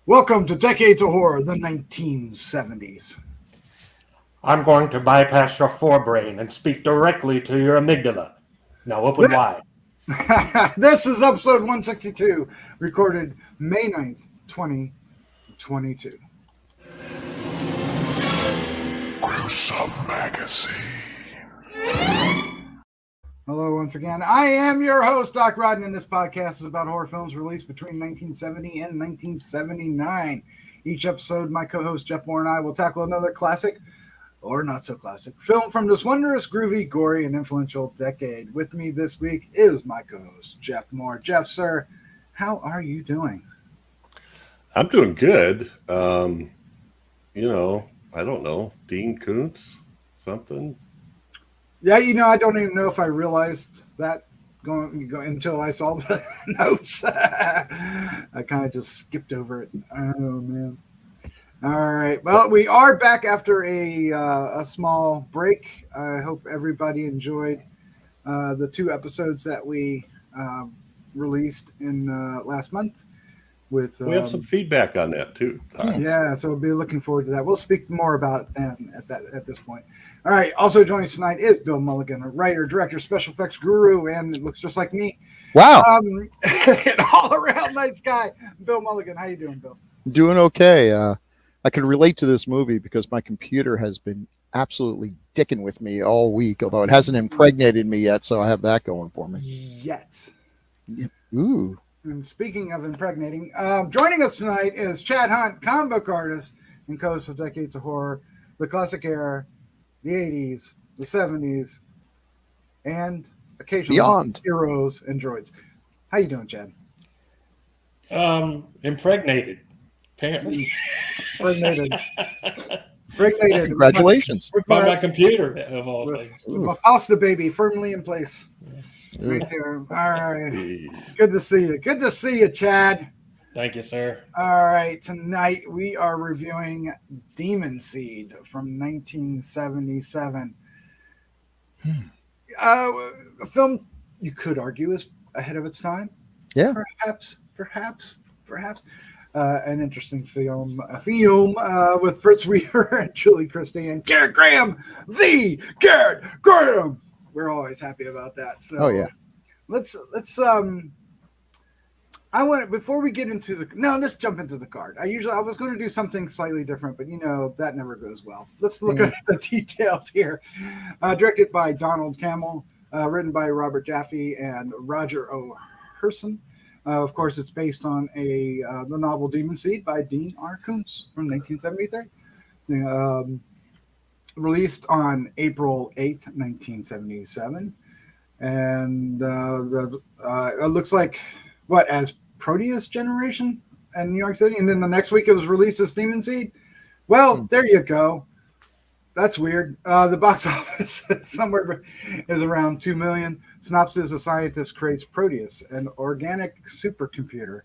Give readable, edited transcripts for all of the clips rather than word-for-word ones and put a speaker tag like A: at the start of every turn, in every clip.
A: Welcome to Decades of Horror, the 1970s.
B: I'm going to bypass your forebrain and speak directly to your amygdala. Now open wide.
A: This is episode 162, recorded May 9th, 2022.
C: Gruesome Magazine.
A: Hello once again. I am your host, Doc Rodden, and this podcast is about horror films released between 1970 and 1979. Each episode, my co-host Jeff Mohr and I will tackle another classic, or not so classic, film from this wondrous, groovy, gory, and influential decade. With me this week is my co-host, Jeff Mohr. Jeff, sir, how are you doing?
C: I'm doing good. I don't know. Dean Koontz, something.
A: Yeah, I don't even know if I realized that going until I saw the notes. I kind of just skipped over it. Oh, man. All right. Well, we are back after a small break. I hope everybody enjoyed the two episodes that we released in last month. We
C: have some feedback on that too.
A: Yeah, so we'll be looking forward to that. We'll speak more about it then at this point. All right. Also joining us tonight is Bill Mulligan, a writer, director, special effects guru, and it looks just like me.
D: Wow.
A: An all-around nice guy. Bill Mulligan. How you doing, Bill?
D: Doing okay. I can relate to this movie because my computer has been absolutely dicking with me all week, although it hasn't impregnated me yet, so I have that going for me.
A: Yet.
D: Ooh.
A: And speaking of impregnating, joining us tonight is Chad Hunt, comic book artist and co-host of Decades of Horror, the classic era, the 80s, the 70s, and occasionally
D: beyond
A: heroes and droids. How you doing, Chad?
B: Impregnated, apparently.
A: Impregnated.
D: Congratulations.
B: By my computer, of all things.
A: My pasta baby firmly in place. Right there. All right. Good to see you. Good to see you, Chad.
B: Thank you, sir.
A: All right. Tonight we are reviewing Demon Seed from 1977. A film you could argue is ahead of its time.
D: Yeah.
A: Perhaps. An interesting film. A film with Fritz and Julie Christie and Gerrit Graham. The Gerrit Graham. We're always happy about that. So
D: oh yeah.
A: Let's I want before we get into let's jump into the card. I was going to do something slightly different, but that never goes well. Let's look at the details here. Directed by Donald Cammell, written by Robert Jaffe and Roger O. Hirson. Of course, it's based on the novel Demon Seed by Dean R. Koontz from 1973. Released on April 8th, 1977. And it looks like, as Proteus generation in New York City? And then the next week it was released as Demon Seed? Well, there you go. That's weird. The box office somewhere is around 2 million. Synopsis: a scientist creates Proteus, an organic supercomputer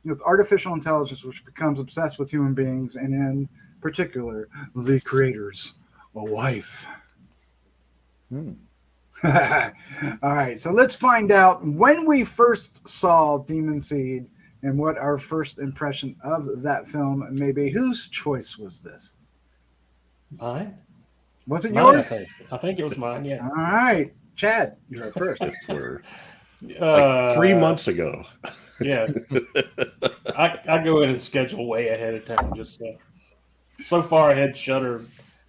A: with artificial intelligence which becomes obsessed with human beings, and in particular, the creators. A wife. All right, so let's find out when we first saw Demon Seed and what our first impression of that film may be. Whose choice was this?
B: Mine?
A: Was it yours?
B: I think it was mine, yeah.
A: All right, Chad, you're first.
C: Like 3 months ago.
B: Yeah. I go in and schedule way ahead of time. Just so far ahead, Shudder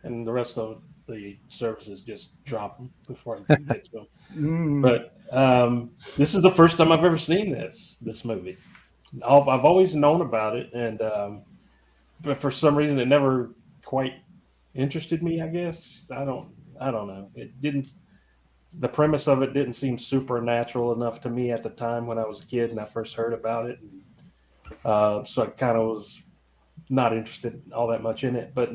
B: and the rest of the services just drop them before I get to them. But this is the first time I've ever seen this movie. I've always known about it, and but for some reason it never quite interested me. I guess I don't know. It didn't. The premise of it didn't seem supernatural enough to me at the time when I was a kid and I first heard about it. So I kind of was not interested all that much in it, but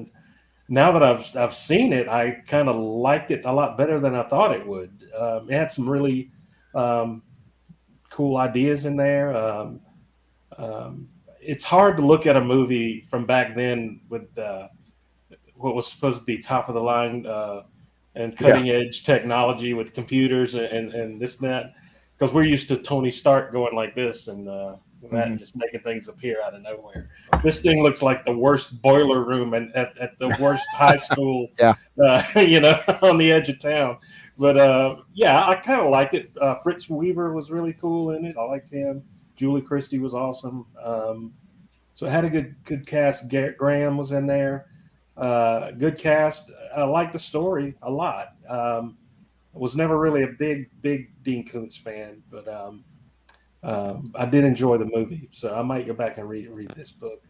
B: now that I've seen it, I kind of liked it a lot better than I thought it would. It had some really cool ideas in there. It's hard to look at a movie from back then with what was supposed to be top of the line and cutting edge technology with computers and this and that, because we're used to Tony Stark going like this and with that, just making things appear out of nowhere. This thing looks like the worst boiler room at the worst high school,
D: Yeah.
B: On the edge of town. But yeah, I kind of liked it. Fritz Weaver was really cool in it. I liked him. Julie Christie was awesome. So it had a good cast. Garrett Graham was in there. Good cast. I liked the story a lot. I was never really a big Dean Koontz fan, but I did enjoy the movie. So I might go back and read this book.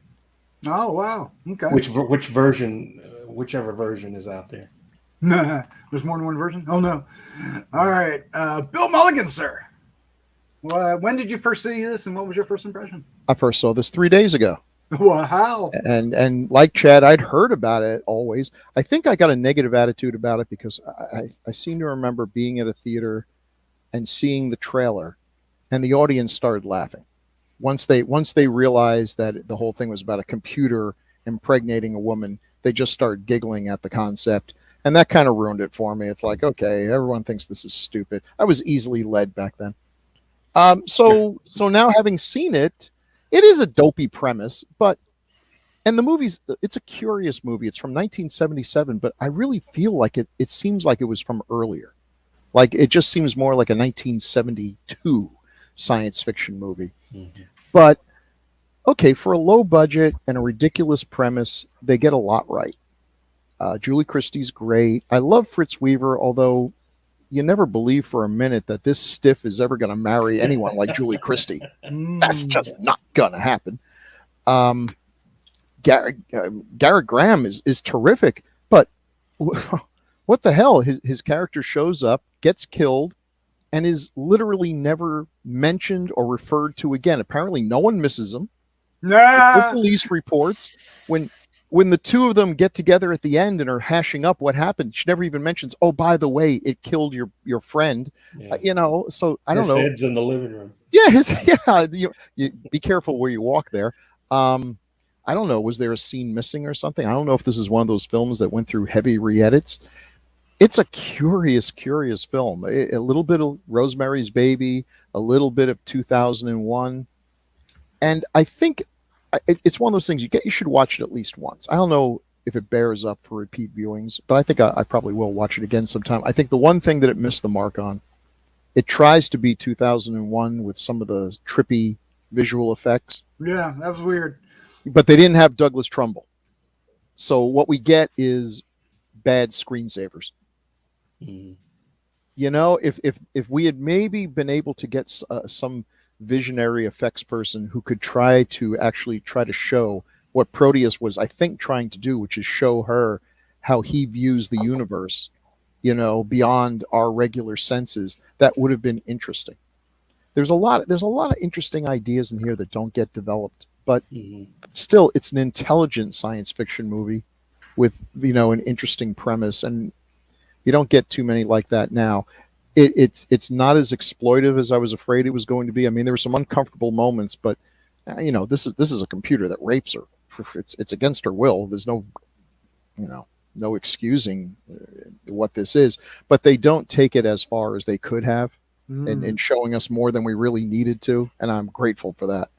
A: Oh wow! Okay.
B: Which version, whichever version is out there.
A: There's more than one version. Oh no! All right, Bill Mulligan, sir. Well, when did you first see this, and what was your first impression?
D: I first saw this 3 days ago.
A: Wow.
D: And like Chad, I'd heard about it always. I think I got a negative attitude about it because I seem to remember being at a theater and seeing the trailer, and the audience started laughing. Once they realized that the whole thing was about a computer impregnating a woman, they just started giggling at the concept. And that kind of ruined it for me. It's like, okay, everyone thinks this is stupid. I was easily led back then. So now having seen it, it is a dopey premise, and the it's a curious movie. It's from 1977, but I really feel like it seems like it was from earlier. Like it just seems more like a 1972 science fiction movie. Mm-hmm. But okay, for a low budget and a ridiculous premise, they get a lot right. Julie Christie's great. I love Fritz Weaver, although you never believe for a minute that this stiff is ever going to marry anyone like Julie Christie. That's just not going to happen. Garrett Graham is terrific, but what the hell? His character shows up, gets killed, and is literally never mentioned or referred to again. Apparently, no one misses him. No police reports. When the two of them get together at the end and are hashing up what happened, she never even mentions, oh, by the way, it killed your friend. Yeah. So I don't know.
B: His head's in the living room.
D: Yeah, you be careful where you walk there. I don't know. Was there a scene missing or something? I don't know if this is one of those films that went through heavy re-edits. It's a curious film. A little bit of Rosemary's Baby, a little bit of 2001. And I think it's one of those things you should watch it at least once. I don't know if it bears up for repeat viewings, but I think I probably will watch it again sometime. I think the one thing that it missed the mark on, it tries to be 2001 with some of the trippy visual effects.
A: Yeah, that was weird.
D: But they didn't have Douglas Trumbull. So what we get is bad screensavers. Mm. If we had maybe been able to get some visionary effects person who could try to show what Proteus was, I think, trying to do, which is show her how he views the universe, beyond our regular senses, that would have been interesting. There's a lot of interesting ideas in here that don't get developed, but still, it's an intelligent science fiction movie with, an interesting premise, and you don't get too many like that now. It's not as exploitive as I was afraid it was going to be. I mean, there were some uncomfortable moments, but this is a computer that rapes her. It's against her will. There's no excusing what this is. But they don't take it as far as they could have, in showing us more than we really needed to, and I'm grateful for that.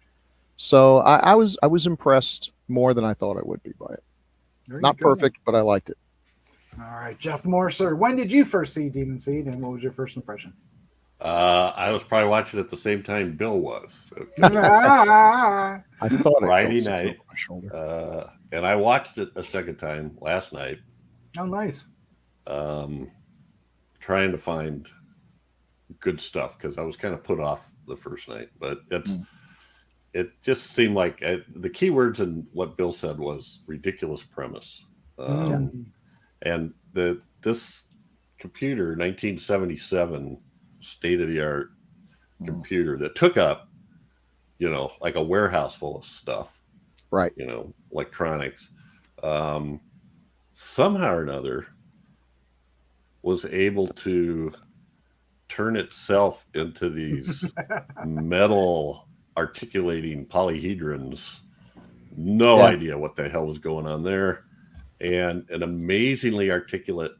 D: So I was impressed more than I thought I would be by it. Not perfect, but I liked it.
A: All right, Jeff Mohr, sir. When did you first see Demon Seed, and what was your first impression?
C: I was probably watching at the same time Bill was.
D: Okay. I thought
C: Friday night, my shoulder. And I watched it a second time last night.
A: Oh, nice.
C: Trying to find good stuff because I was kind of put off the first night, but it just seemed like the key words in what Bill said was ridiculous premise. And this computer, 1977 state-of-the-art computer that took up, like a warehouse full of stuff,
D: right?
C: Electronics, somehow or another was able to turn itself into these metal articulating polyhedrons. No idea what the hell was going on there. And an amazingly articulate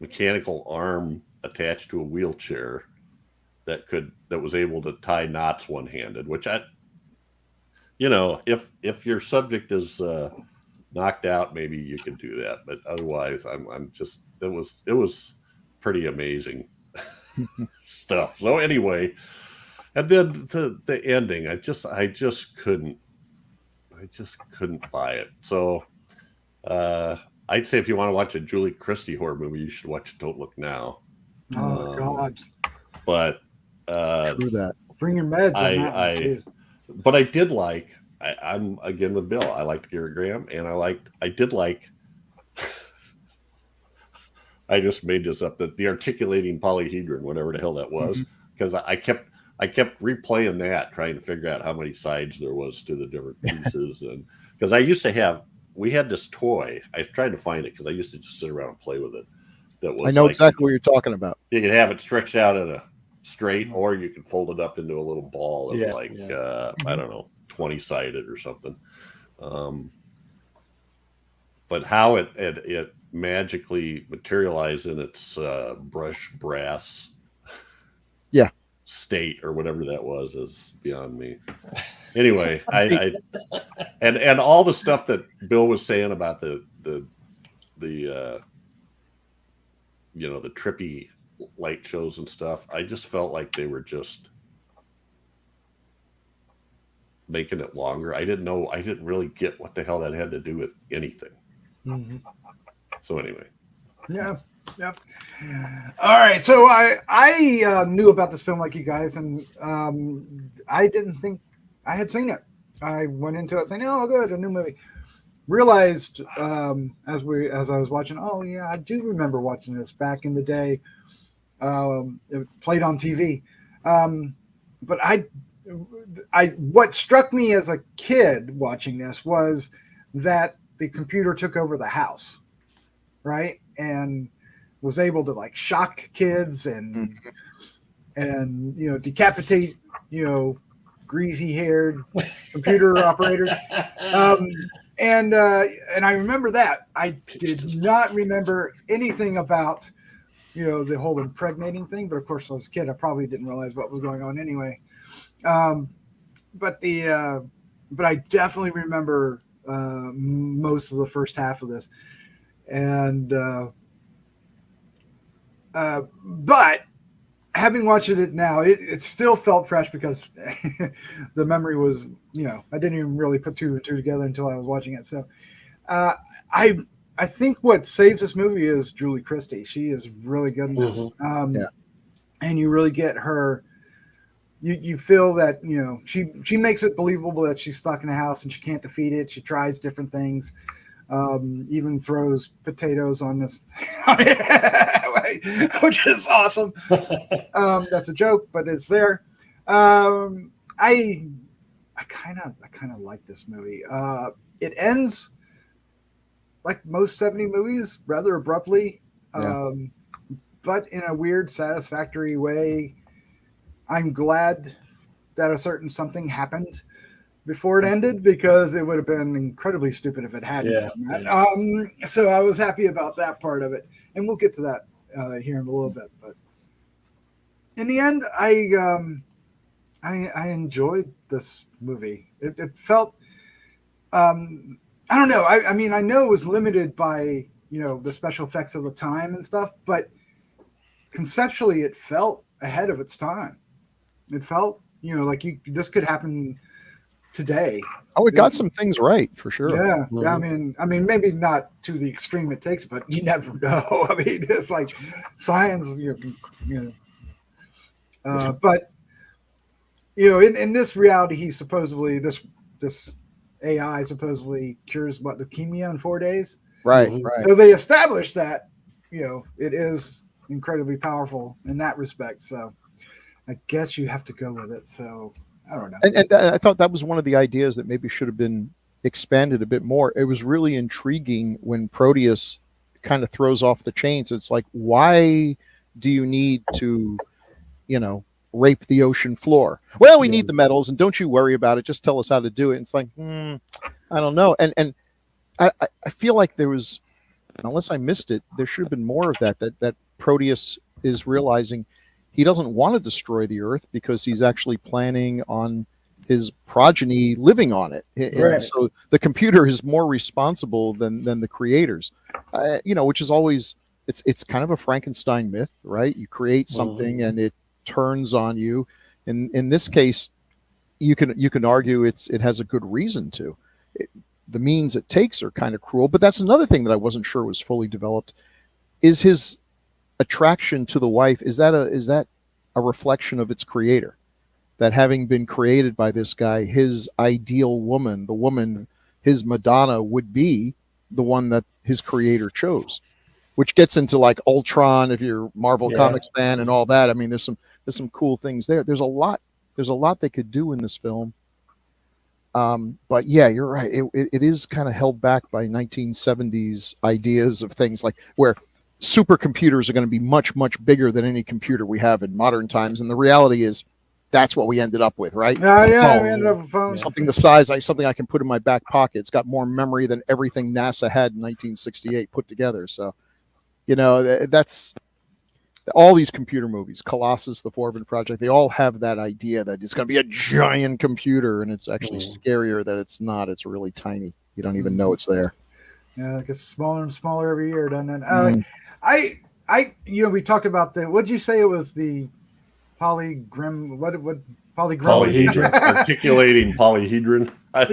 C: mechanical arm attached to a wheelchair that was able to tie knots one-handed, which if your subject is knocked out, maybe you can do that, but otherwise I'm just, it was pretty amazing stuff. So anyway, and then the ending, I just couldn't buy it. So I'd say if you want to watch a Julie Christie horror movie, you should watch Don't Look Now.
A: Oh God!
C: But
D: True that.
A: Bring your meds. On that one, please.
C: But I did like. I'm again with Bill. I liked Gerrit Graham, and I did like. I just made this up, that the articulating polyhedron, whatever the hell that was, because I kept replaying that, trying to figure out how many sides there was to the different pieces, and because we had this toy. I was trying to find it because I used to just sit around and play with it. That was,
D: I know exactly what you're talking about.
C: You could have it stretched out in a straight, or you could fold it up into a little ball that was I don't know, 20-sided or something. But how it magically materialized in its brush brass state or whatever that was is beyond me. Anyway, I and all the stuff that Bill was saying about the trippy light shows and stuff, I just felt like they were just making it longer. I didn't really get what the hell that had to do with anything.
A: Mm-hmm.
C: So anyway.
A: Yeah. All right. So I knew about this film like you guys, and I didn't think I had seen it. I went into it saying, "Oh, good, a new movie." Realized as I was watching, oh yeah, I do remember watching this back in the day. It played on TV, but what struck me as a kid watching this was that the computer took over the house, right, and was able to like shock kids and decapitate greasy-haired computer operators. And I remember that. I did not remember anything about, the whole impregnating thing. But of course, as a kid, I probably didn't realize what was going on anyway. But I definitely remember most of the first half of this. And but having watched it now, it still felt fresh because the memory was, I didn't even really put two and two together until I was watching it. So I think what saves this movie is Julie Christie. She is really good in this. And you really get her, you feel that, she makes it believable that she's stuck in a house and she can't defeat it. She tries different things, even throws potatoes on this, which is awesome. That's a joke, but it's there. I kind of like this movie. It ends like most 70 movies, rather abruptly, but in a weird, satisfactory way. I'm glad that a certain something happened before it ended, because it would have been incredibly stupid if it hadn't done that. So I was happy about that part of it, and we'll get to that here in a little bit. But in the end, I enjoyed this movie. It felt, I don't know. I mean, I know it was limited by, the special effects of the time and stuff, but conceptually it felt ahead of its time. It felt, like this could happen today.
D: Oh, it got some things right for sure.
A: Yeah. Mm-hmm. I mean, maybe not to the extreme it takes, but you never know. I mean, it's like science, but in this reality, he supposedly this AI supposedly cures leukemia in 4 days.
D: Right.
B: Mm-hmm.
D: Right.
A: So they established that, it is incredibly powerful in that respect. So I guess you have to go with it. So I don't know.
D: And I thought that was one of the ideas that maybe should have been expanded a bit more. It was really intriguing when Proteus kind of throws off the chains. It's like, why do you need to, rape the ocean floor? Well, we need the metals, and don't you worry about it. Just tell us how to do it. And it's like, I don't know. And I feel like there was, unless I missed it, there should have been more of that Proteus is realizing he doesn't want to destroy the Earth because he's actually planning on his progeny living on it. And so the computer is more responsible than the creators, which is always, it's kind of a Frankenstein myth, right? You create something and it turns on you. In this case, you can argue it has a good reason to. The means it takes are kind of cruel, but that's another thing that I wasn't sure was fully developed. Is his attraction to the wife, is that a reflection of its creator? That having been created by this guy, his ideal woman, the woman, his Madonna, would be the one that his creator chose, which gets into like Ultron, if you're a Marvel Comics fan and all that. I mean, there's some cool things there. There's a lot they could do in this film. But yeah, you're right. It is kind of held back by 1970s ideas of things like where supercomputers are going to be much, much bigger than any computer we have in modern times. And the reality is that's what we ended up with, right?
A: We ended up with a phone.
D: Something the size, something I can put in my back pocket. It's got more memory than everything NASA had in 1968 put together. So, that's all these computer movies, Colossus, the Forebrain Project, they all have that idea that it's going to be a giant computer, and it's actually scarier that it's not. It's really tiny. You don't even know it's there.
A: Yeah, it gets smaller and smaller every year, doesn't it? We talked about what'd you say it was, the polygrim, what
C: polyhedron, articulating polyhedron.
A: I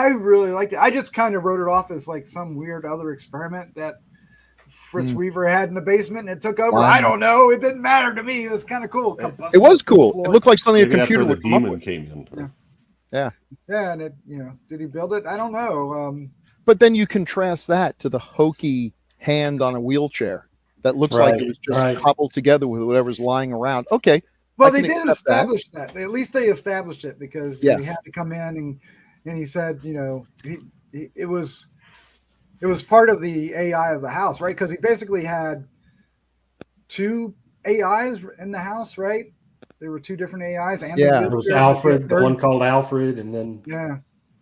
A: really liked it. I just kind of wrote it off as like some weird other experiment that Fritz Weaver had in the basement, and it took over. Wow. I don't know. It didn't matter to me. It was kind of cool.
D: It was cool. It looked like something a computer would come up with.
C: Came in.
A: Yeah, and it, did he build it? I don't know.
D: But then you contrast that to the hokey hand on a wheelchair that looks like it was just cobbled together with whatever's lying around. Okay.
A: Well, they did establish that. At least they established it, because he had to come in and he said, it was part of the AI of the house, right? Because he basically had two AIs in the house, right? There were two different AIs. And
B: there was Alfred, the one called Alfred, and then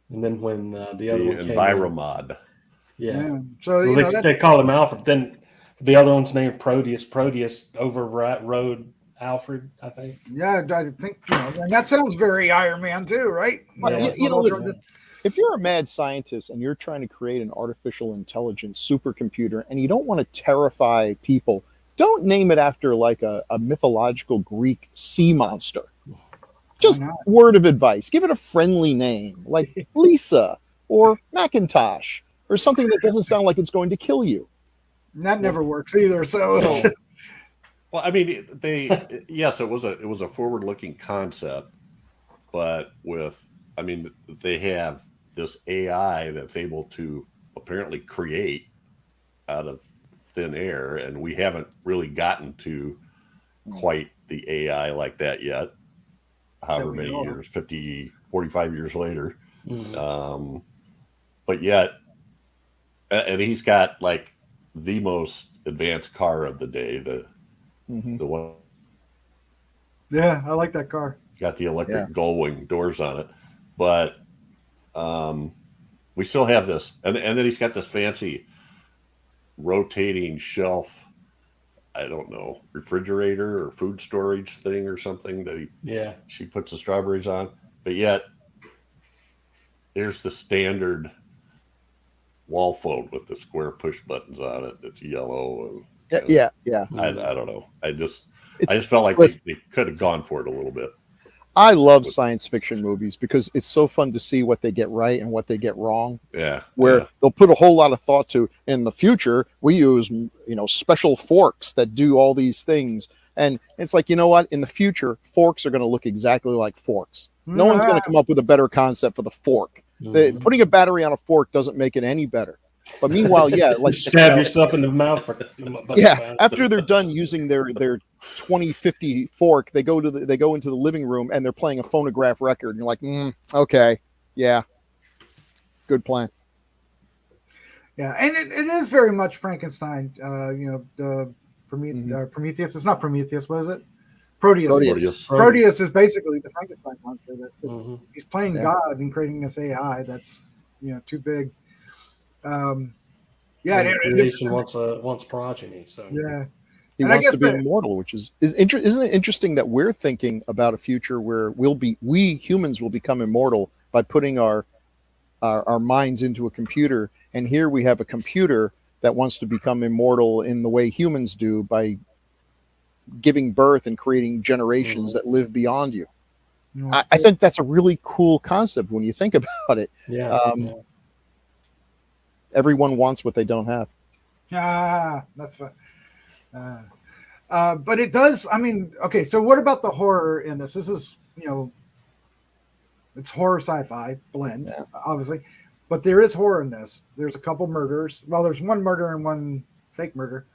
B: when the other one came
C: Enviromod.
A: So
B: they called him Alfred. Then the other one's named Proteus. Proteus overrode Alfred, I think.
A: Yeah, I think and that sounds very Iron Man too, right?
D: Listen, if you're a mad scientist and you're trying to create an artificial intelligence supercomputer and you don't want to terrify people, don't name it after like a mythological Greek sea monster. Just word of advice. Give it a friendly name like Lisa or Macintosh or something that doesn't sound like it's going to kill you.
A: And that never works either. So,
C: well, I mean, it was a forward-looking concept, but they have this AI that's able to apparently create out of thin air, and we haven't really gotten to quite the AI like that yet. However many years, 45 years later. But yet, and he's got like the most advanced car of the day, the one.
A: Yeah, I like that car.
C: Got the electric gull-wing doors on it. But we still have this. And then he's got this fancy rotating shelf, I don't know, refrigerator or food storage thing or something that she puts the strawberries on. But yet, there's the standard wall phone with the square push buttons on it that's yellow. And, I don't know. I just felt like they could have gone for it a little bit.
D: I love science fiction movies because it's so fun to see what they get right and what they get wrong.
C: Yeah.
D: Where they'll put a whole lot of thought to, in the future, we use, special forks that do all these things. And it's like, you know what? In the future, forks are going to look exactly like forks. No one's going to come up with a better concept for the fork. Putting a battery on a fork doesn't make it any better. But meanwhile, like
B: stab yourself in the mouth.
D: After they're done using their 2050 fork, they go into the living room and they're playing a phonograph record, and you're like, okay, yeah, good plan.
A: Yeah, and it is very much Frankenstein. The Prometheus. It's not Prometheus, what is it? Proteus. Proteus is basically the Frankenstein monster. He's playing God and creating this AI that's too big.
B: Creation wants progeny. So
D: He
A: And I
D: wants
A: guess
D: to be
A: that-
D: immortal, which isn't it interesting that we're thinking about a future where we humans will become immortal by putting our minds into a computer, and here we have a computer that wants to become immortal in the way humans do by giving birth and creating generations that live beyond you. I think that's a really cool concept when you think about it.
B: Yeah.
D: Everyone wants what they don't have.
A: That's fine. But it does. I mean, okay. So what about the horror in this? This is, it's horror sci-fi blend, obviously, but there is horror in this. There's a couple murders. Well, there's one murder and one fake murder,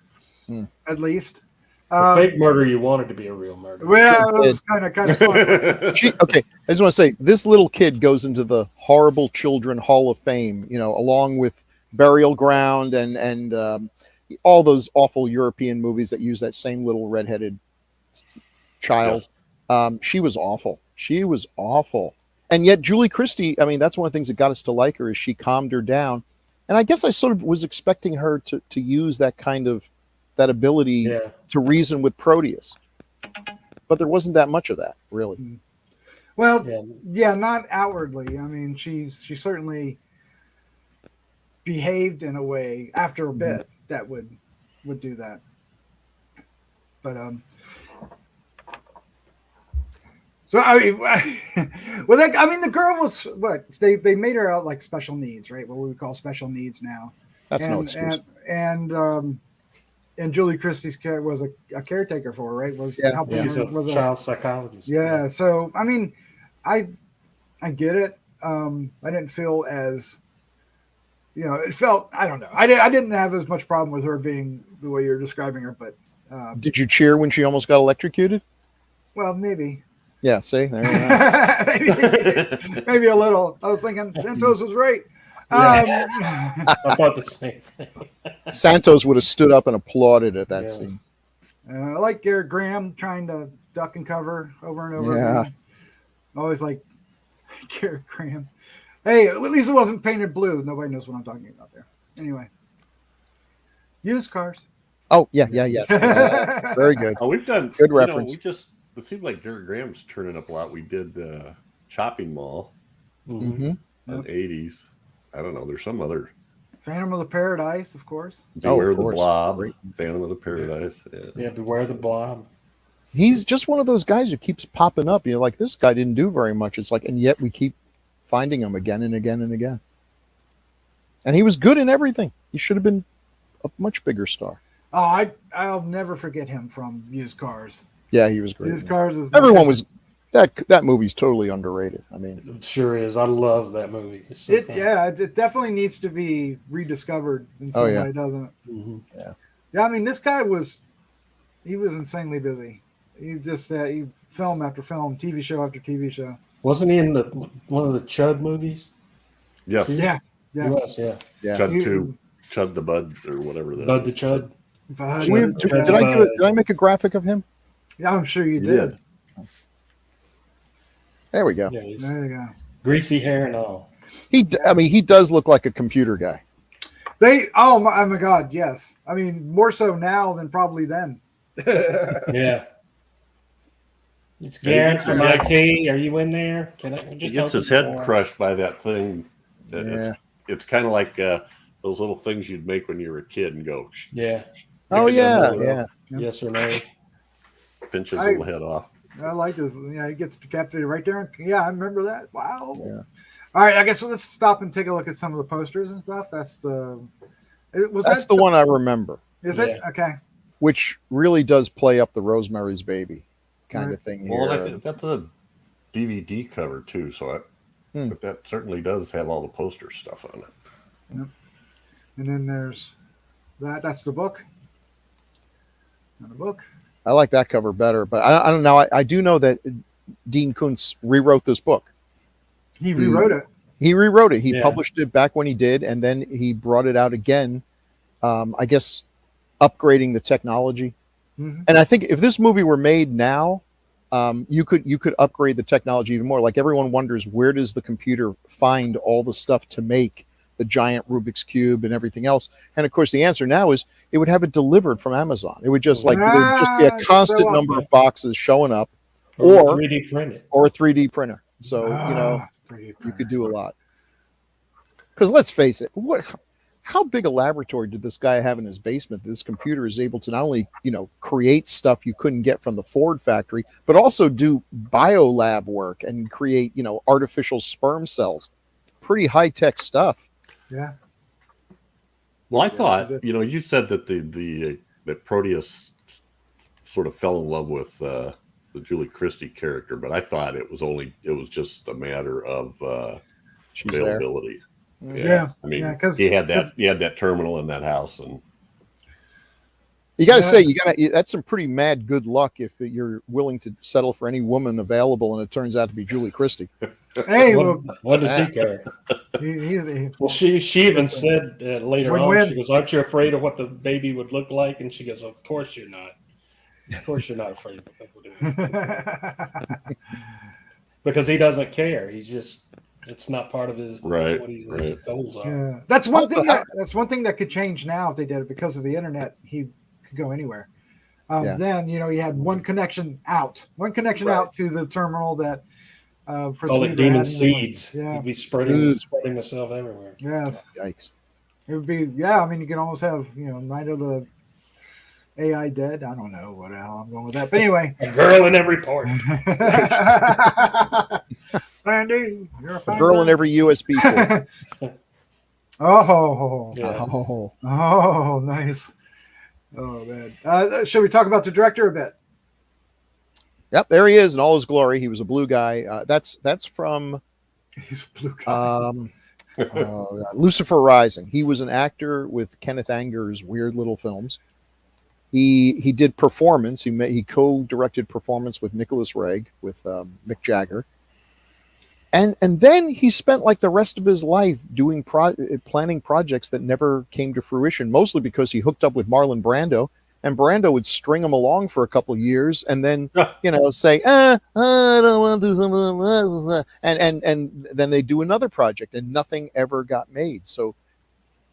A: at least.
B: The fake murder you wanted to be a real murder.
A: Well, it was kind of fun.
D: Okay, I just want to say this little kid goes into the Horrible Children Hall of Fame, along with Burial Ground and all those awful European movies that use that same little redheaded child. Yes. She was awful. And yet Julie Christie, I mean, that's one of the things that got us to like her, is she calmed her down. And I guess I sort of was expecting her to use that ability to reason with Proteus. But there wasn't that much of that, really.
A: Well, not outwardly. I mean, she certainly behaved in a way after a bit that would do that. But so the girl was what they made her out like special needs, right? What we would call special needs now.
D: That's no excuse.
A: And Julie Christie's care was a caretaker for her, right? Helping
B: She's
A: her,
B: a child psychologist.
A: Yeah. So I mean, I get it. I didn't feel as, it felt, I don't know. I didn't have as much problem with her being the way you're describing her, but
D: did you cheer when she almost got electrocuted?
A: Well, maybe.
D: Yeah, see? There you go.
A: maybe a little. I was thinking Santos was right.
B: I thought the same thing.
D: Santos would have stood up and applauded at that scene.
A: I like Gerrit Graham trying to duck and cover over and over again. I always like Gerrit Graham. Hey, at least it wasn't painted blue. Nobody knows what I'm talking about there. Anyway. Used cars.
D: Oh, yes. Very good.
C: Oh, we've done
D: good reference.
C: It seems like Gerrit Graham's turning up a lot. We did Chopping Mall in the 80s. I don't know. There's some other.
A: Phantom of the Paradise, of course.
C: Beware the Blob. Phantom of the Paradise.
B: Yeah, Beware the Blob.
D: He's just one of those guys who keeps popping up. You're like, this guy didn't do very much. It's like, and yet we keep finding him again and again and again. And he was good in everything. He should have been a much bigger star.
A: Oh, I'll never forget him from Used Cars.
D: Yeah, he was great.
A: Used Cars is
D: everyone was that movie's totally underrated. I mean,
B: it sure is. I love that movie.
A: It definitely needs to be rediscovered in some way, doesn't it?
B: Mm-hmm.
A: Yeah. I mean, this guy was insanely busy. He just he film after film, TV show after TV show.
B: Wasn't he in one of the Chud movies?
C: Yes.
A: Yeah.
B: He was, yeah.
C: Chud 2, Chud the Bud, or whatever that
B: Bud
C: is.
B: the Chud.
D: Did I make a graphic of him?
A: Yeah, I'm sure you did.
D: There we go.
B: Yeah,
A: there you go.
B: Greasy hair and all.
D: He does look like a computer guy.
A: Oh my God, yes. I mean, more so now than probably then.
B: Yeah. It's Gerrit from IT. Are you in there?
C: He gets his head crushed by that thing. It's kind of like those little things you'd make when you were a kid and go.
B: Yeah.
D: Oh yeah.
B: Yes or no.
C: Pinch his little head off.
A: I like this. Yeah, he gets decapitated right there. Yeah, I remember that. Wow.
D: Yeah.
A: All right, I guess let's stop and take a look at some of the posters and stuff. That's the
D: one I remember.
A: Is it? Okay.
D: Which really does play up the Rosemary's Baby kind of thing here.
C: Well, that's a DVD cover too, but that certainly does have all the poster stuff on it.
A: Yep. And then there's that. That's the book. And the book.
D: I like that cover better, but I don't know. I do know that Dean Koontz rewrote this book.
A: He rewrote it.
D: He rewrote it. He published it back when he did, and then he brought it out again. I guess upgrading the technology. Mm-hmm. And I think if this movie were made now, you could upgrade the technology even more. Like everyone wonders, where does the computer find all the stuff to make the giant Rubik's Cube and everything else. And of course, the answer now is it would have it delivered from Amazon. It would just like, there'd just be a constant number of boxes showing up, or
B: 3D printed,
D: or a 3D printer. So, you could do a lot. Because let's face it, how big a laboratory did this guy have in his basement? This computer is able to not only, create stuff you couldn't get from the Ford factory, but also do biolab work and create, artificial sperm cells. Pretty high-tech stuff.
A: Yeah.
C: Well, I thought, you said that that Proteus sort of fell in love with the Julie Christie character, but I thought it was just a matter of availability.
A: Yeah.
C: I mean,
A: because
C: he had that terminal in that house, and
D: you got to say that's some pretty mad good luck if you're willing to settle for any woman available, and it turns out to be Julie Christie.
A: Hey,
B: what does he care? Well, she even said later on, she goes, "Aren't you afraid of what the baby would look like?" And she goes, "Of course you're not. Of course you're not afraid of what it would look like." Because he doesn't care. He's just. It's not part of his what his goals are.
A: Yeah. That's one thing. That's one thing that could change now if they did it because of the internet. He could go anywhere. Then he had one connection out to the terminal that
B: Fritz like demon seeds. He'd be spreading himself everywhere.
A: Yes.
D: Yikes.
A: It would be. Yeah. I mean, you could almost have Night of the AI Dead. I don't know what the hell I'm going with that, but anyway,
B: a girl in every port.
A: Sandy, you're a fine
D: girl in every USB port.
A: Oh, nice. Oh man, should we talk about the director a bit?
D: Yep, there he is in all his glory. He was a blue guy. That's from.
A: He's a blue guy.
D: Lucifer Rising. He was an actor with Kenneth Anger's weird little films. He did Performance. He co-directed Performance with Nicholas Ray with Mick Jagger. And then he spent like the rest of his life doing planning projects that never came to fruition, mostly because he hooked up with Marlon Brando, and Brando would string him along for a couple of years and then, say, I don't want to do something, and then they do another project and nothing ever got made. So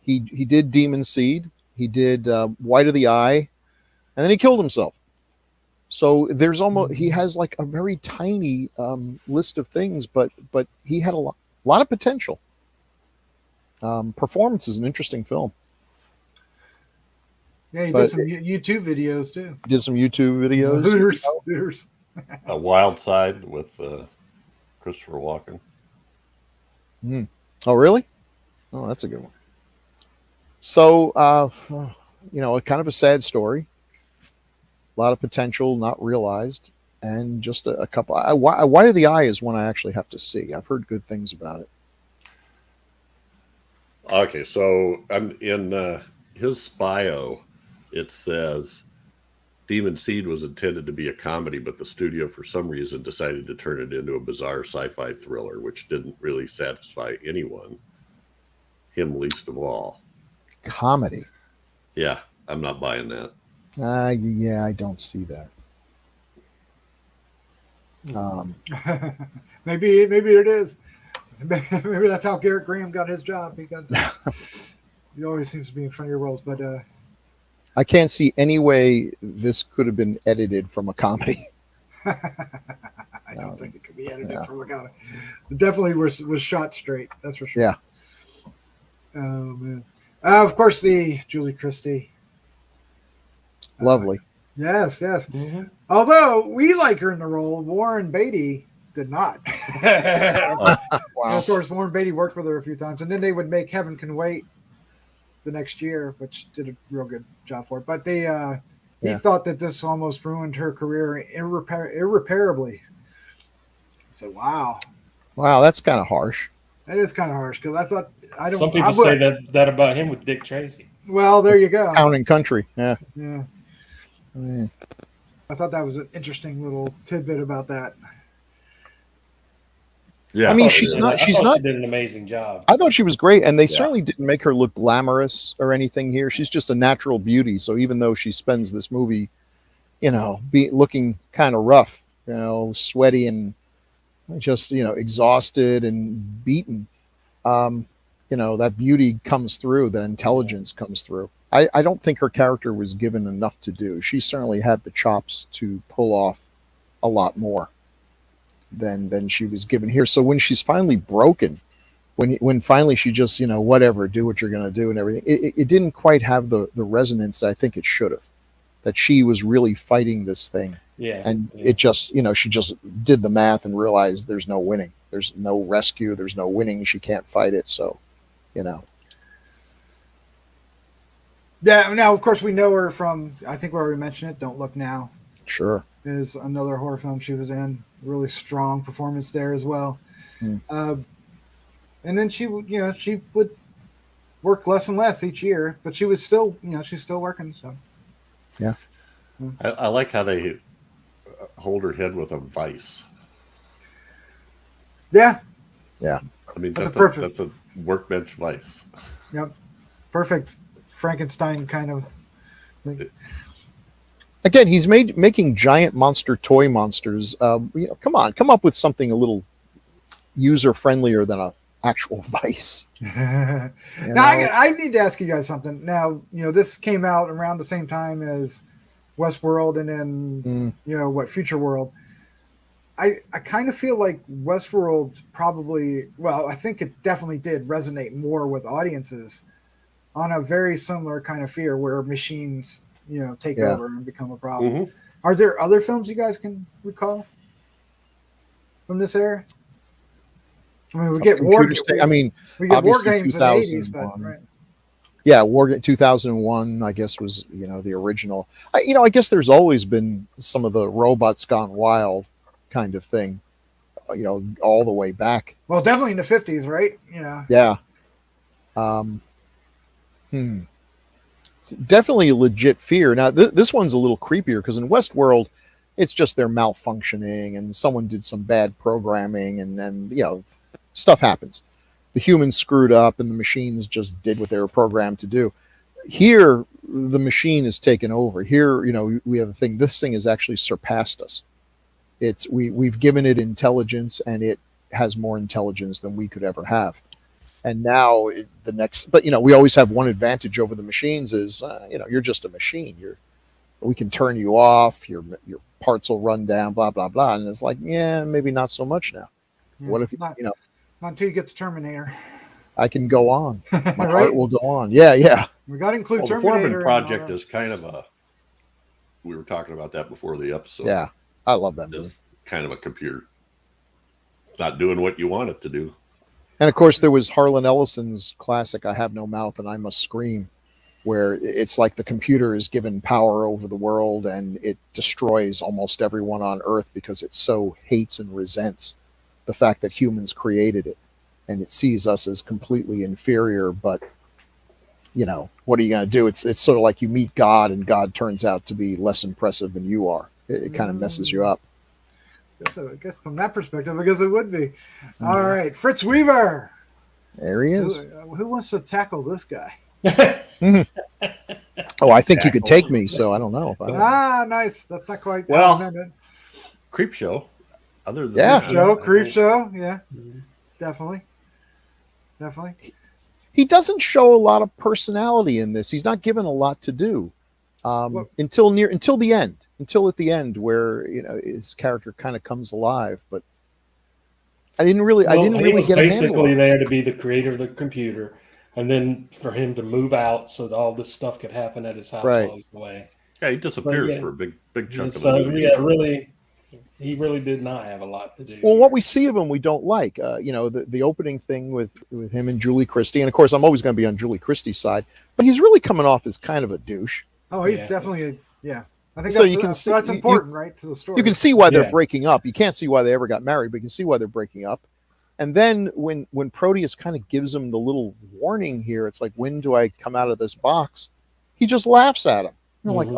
D: he did Demon Seed, he did White of the Eye, and then he killed himself. So he has like a very tiny list of things, but he had a lot of potential. Performance is an interesting film.
A: Yeah, he did some YouTube videos too.
D: Did some YouTube videos.
A: Hooters.
C: A Wild Side with Christopher Walken.
D: Oh, really? Oh, that's a good one. So, kind of a sad story. A lot of potential not realized, and just a couple. White of the Eye is one I actually have to see. I've heard good things about it.
C: Okay, so in his bio, it says Demon Seed was intended to be a comedy, but the studio, for some reason, decided to turn it into a bizarre sci-fi thriller, which didn't really satisfy anyone, him least of all.
D: Comedy?
C: Yeah, I'm not buying that.
D: Yeah, I don't see that.
A: Maybe it is. Maybe that's how Gerrit Graham got his job. He always seems to be in front of your roles, but
D: I can't see any way this could have been edited from a comedy.
A: I don't think it could be edited from a comedy. It definitely was shot straight. That's for sure.
D: Yeah.
A: Oh man. Of course, the Julie Christie.
D: Lovely.
A: Yes. Mm-hmm. Although we like her in the role, Warren Beatty did not.
D: Wow.
A: Of course, Warren Beatty worked with her a few times, and then they would make Heaven Can Wait the next year, which did a real good job for it. But he thought that this almost ruined her career irreparably. So, wow,
D: that's kind of harsh.
A: That is kind of harsh because I thought
B: Some people say that about him with Dick Tracy.
A: Well, there you go.
D: Town and Country. Yeah.
A: I thought that was an interesting little tidbit about that.
C: Yeah,
D: I mean, she did
B: an amazing job.
D: I thought she was great, and they certainly didn't make her look glamorous or anything here. She's just a natural beauty. So even though she spends this movie, looking kind of rough, sweaty and just exhausted and beaten, that beauty comes through, that intelligence comes through. I don't think her character was given enough to do. She certainly had the chops to pull off a lot more than she was given here. So when she's finally broken, when finally she just, whatever, do what you're going to do and everything, it didn't quite have the resonance that I think it should have, that she was really fighting this thing.
B: Yeah.
D: And it just, she just did the math and realized there's no winning. There's no rescue. There's no winning. She can't fight it. So,
A: Yeah. Now, of course, we know her from, I think we already mentioned it, Don't Look Now.
D: Sure.
A: Is another horror film she was in. Really strong performance there as well. And then she would work less and less each year, but she was still, she's still working. So,
D: yeah.
C: I like how they hold her head with a vice.
A: Yeah.
D: Yeah.
C: I mean,
A: that's
C: that's a workbench vice.
A: Yep. Perfect Frankenstein kind of thing.
D: Again, he's making giant monster toy monsters. Come up with something a little user friendlier than a actual vice.
A: Now I need to ask you guys something. Now, this came out around the same time as Westworld and then Future World. I kind of feel like Westworld probably, I think it definitely did resonate more with audiences on a very similar kind of fear where machines take over and become a problem.
C: Mm-hmm.
A: Are there other films you guys can recall from this era? I mean, we get war. We get War Games in the 80s, but right.
D: Yeah, War 2001, I guess, was the original. I guess there's always been some of the robots gone wild kind of thing, all the way back.
A: Well, definitely in the 50s, right?
D: Yeah. It's definitely a legit fear. Now, this one's a little creepier because in Westworld, it's just they're malfunctioning and someone did some bad programming and stuff happens. The humans screwed up and the machines just did what they were programmed to do. Here, the machine is taken over. Here, we have a thing. This thing has actually surpassed us. We've given it intelligence and it has more intelligence than we could ever have. And now we always have one advantage over the machines is, you're just a machine. We can turn you off. Your parts will run down, blah, blah, blah. And it's like, maybe not so much now.
A: Yeah,
D: what if,
A: not until you get to Terminator.
D: I can go on. My
A: right?
D: heart will go on. Yeah.
A: We got to include
C: the
A: Terminator.
C: Foreman Project is kind of we were talking about that before the episode.
D: Yeah. I love that movie.
C: It's kind of a computer. It's not doing what you want it to do.
D: And of course, there was Harlan Ellison's classic, I Have No Mouth and I Must Scream, where it's like the computer is given power over the world and it destroys almost everyone on Earth because it so hates and resents the fact that humans created it. And it sees us as completely inferior. But, what are you going to do? It's sort of like you meet God and God turns out to be less impressive than you are. It kind of messes you up.
A: So I guess from that perspective, I guess it would be. All right, Fritz Weaver.
D: There he is.
A: Who wants to tackle this guy?
D: Oh, I think you could take me, so I don't know.
A: Nice. That's not quite.
C: Creep Show. Other than
A: Creep Show. Yeah, definitely.
D: He doesn't show a lot of personality in this. He's not given a lot to do until the end. Until at the end, where his character kind of comes alive, but I didn't really get a handle. He was
B: basically there to be the creator of the computer, and then for him to move out so that all this stuff could happen at his house while he's away.
C: Yeah, he disappears for a big chunk of the movie.
B: He really did not have a lot to do.
D: Well, what we see of him, we don't like. The opening thing with him and Julie Christie, and of course, I'm always going to be on Julie Christie's side, but he's really coming off as kind of a douche.
A: Oh, he's definitely I think that's important, right, to the story.
D: You can see why they're breaking up. You can't see why they ever got married, but you can see why they're breaking up. And then when Proteus kind of gives him the little warning here, it's like, when do I come out of this box? He just laughs at him. I'm like,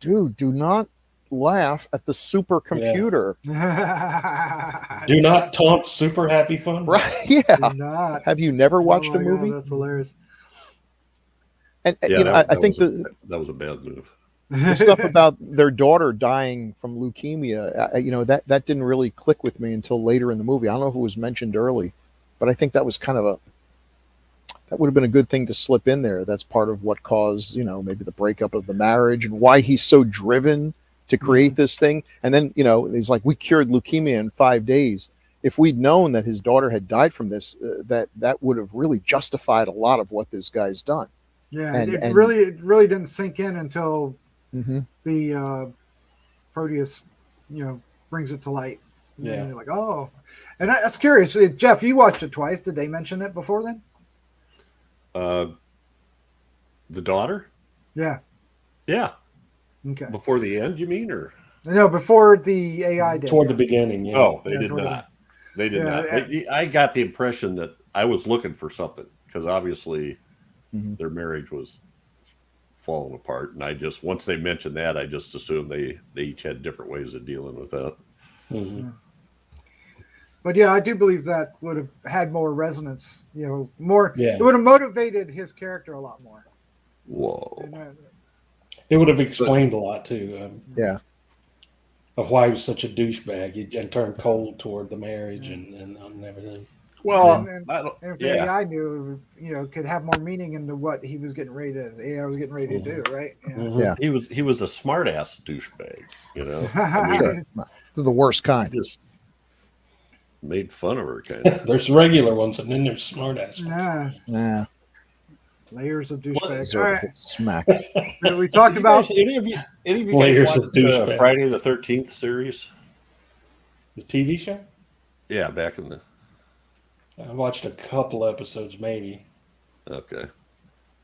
D: dude, do not laugh at the supercomputer.
A: Yeah.
B: Do not taunt super happy fun.
D: Right? Yeah. Have you never watched a movie?
A: God, that's hilarious.
D: And I think
C: that was a bad move.
D: The stuff about their daughter dying from leukemia, that didn't really click with me until later in the movie. I don't know if it was mentioned early, but I think that was kind of that would have been a good thing to slip in there. That's part of what caused, maybe the breakup of the marriage and why he's so driven to create this thing. And then, he's like, we cured leukemia in 5 days. If we'd known that his daughter had died from this, that would have really justified a lot of what this guy's done.
A: Yeah, it really didn't sink in until the Proteus, brings it to light.
B: Yeah,
A: and you're like, oh, and that's curious. Jeff, you watched it twice. Did they mention it before then?
C: The daughter?
A: Yeah.
C: Yeah.
A: Okay.
C: Before the end, you mean, or
A: no? Before the AI did.
B: Toward the beginning. Yeah.
C: Oh, they did not. They did not.
A: Yeah.
C: I got the impression that I was looking for something because obviously their marriage was falling apart, and I just once they mentioned that, I just assumed they each had different ways of dealing with that.
B: Mm-hmm.
A: But yeah, I do believe that would have had more resonance. More.
B: Yeah.
A: It would have motivated his character a lot more.
C: Whoa.
B: It would have explained a lot too. Of why he was such a douchebag and turned cold toward the marriage and everything.
C: Well,
A: and if the AI knew, could have more meaning into what he was getting ready to. The AI was getting ready to do, right? Yeah.
B: Mm-hmm.
D: Yeah.
C: He was a smart ass douchebag. I mean,
D: Sure. The worst kind.
C: just made fun of her, kind of.
B: There's regular ones, and then there's smart ass.
D: Yeah.
A: Layers of douchebags.
D: Deserve
A: All
D: to
A: right.
D: get smacked.
A: We talked about.
C: Any of you
B: Layers
C: guys
B: of
C: watched
B: douchebag.
C: Friday the 13th series?
B: The TV show?
C: Yeah, back in the.
B: I watched a couple episodes, maybe.
C: Okay.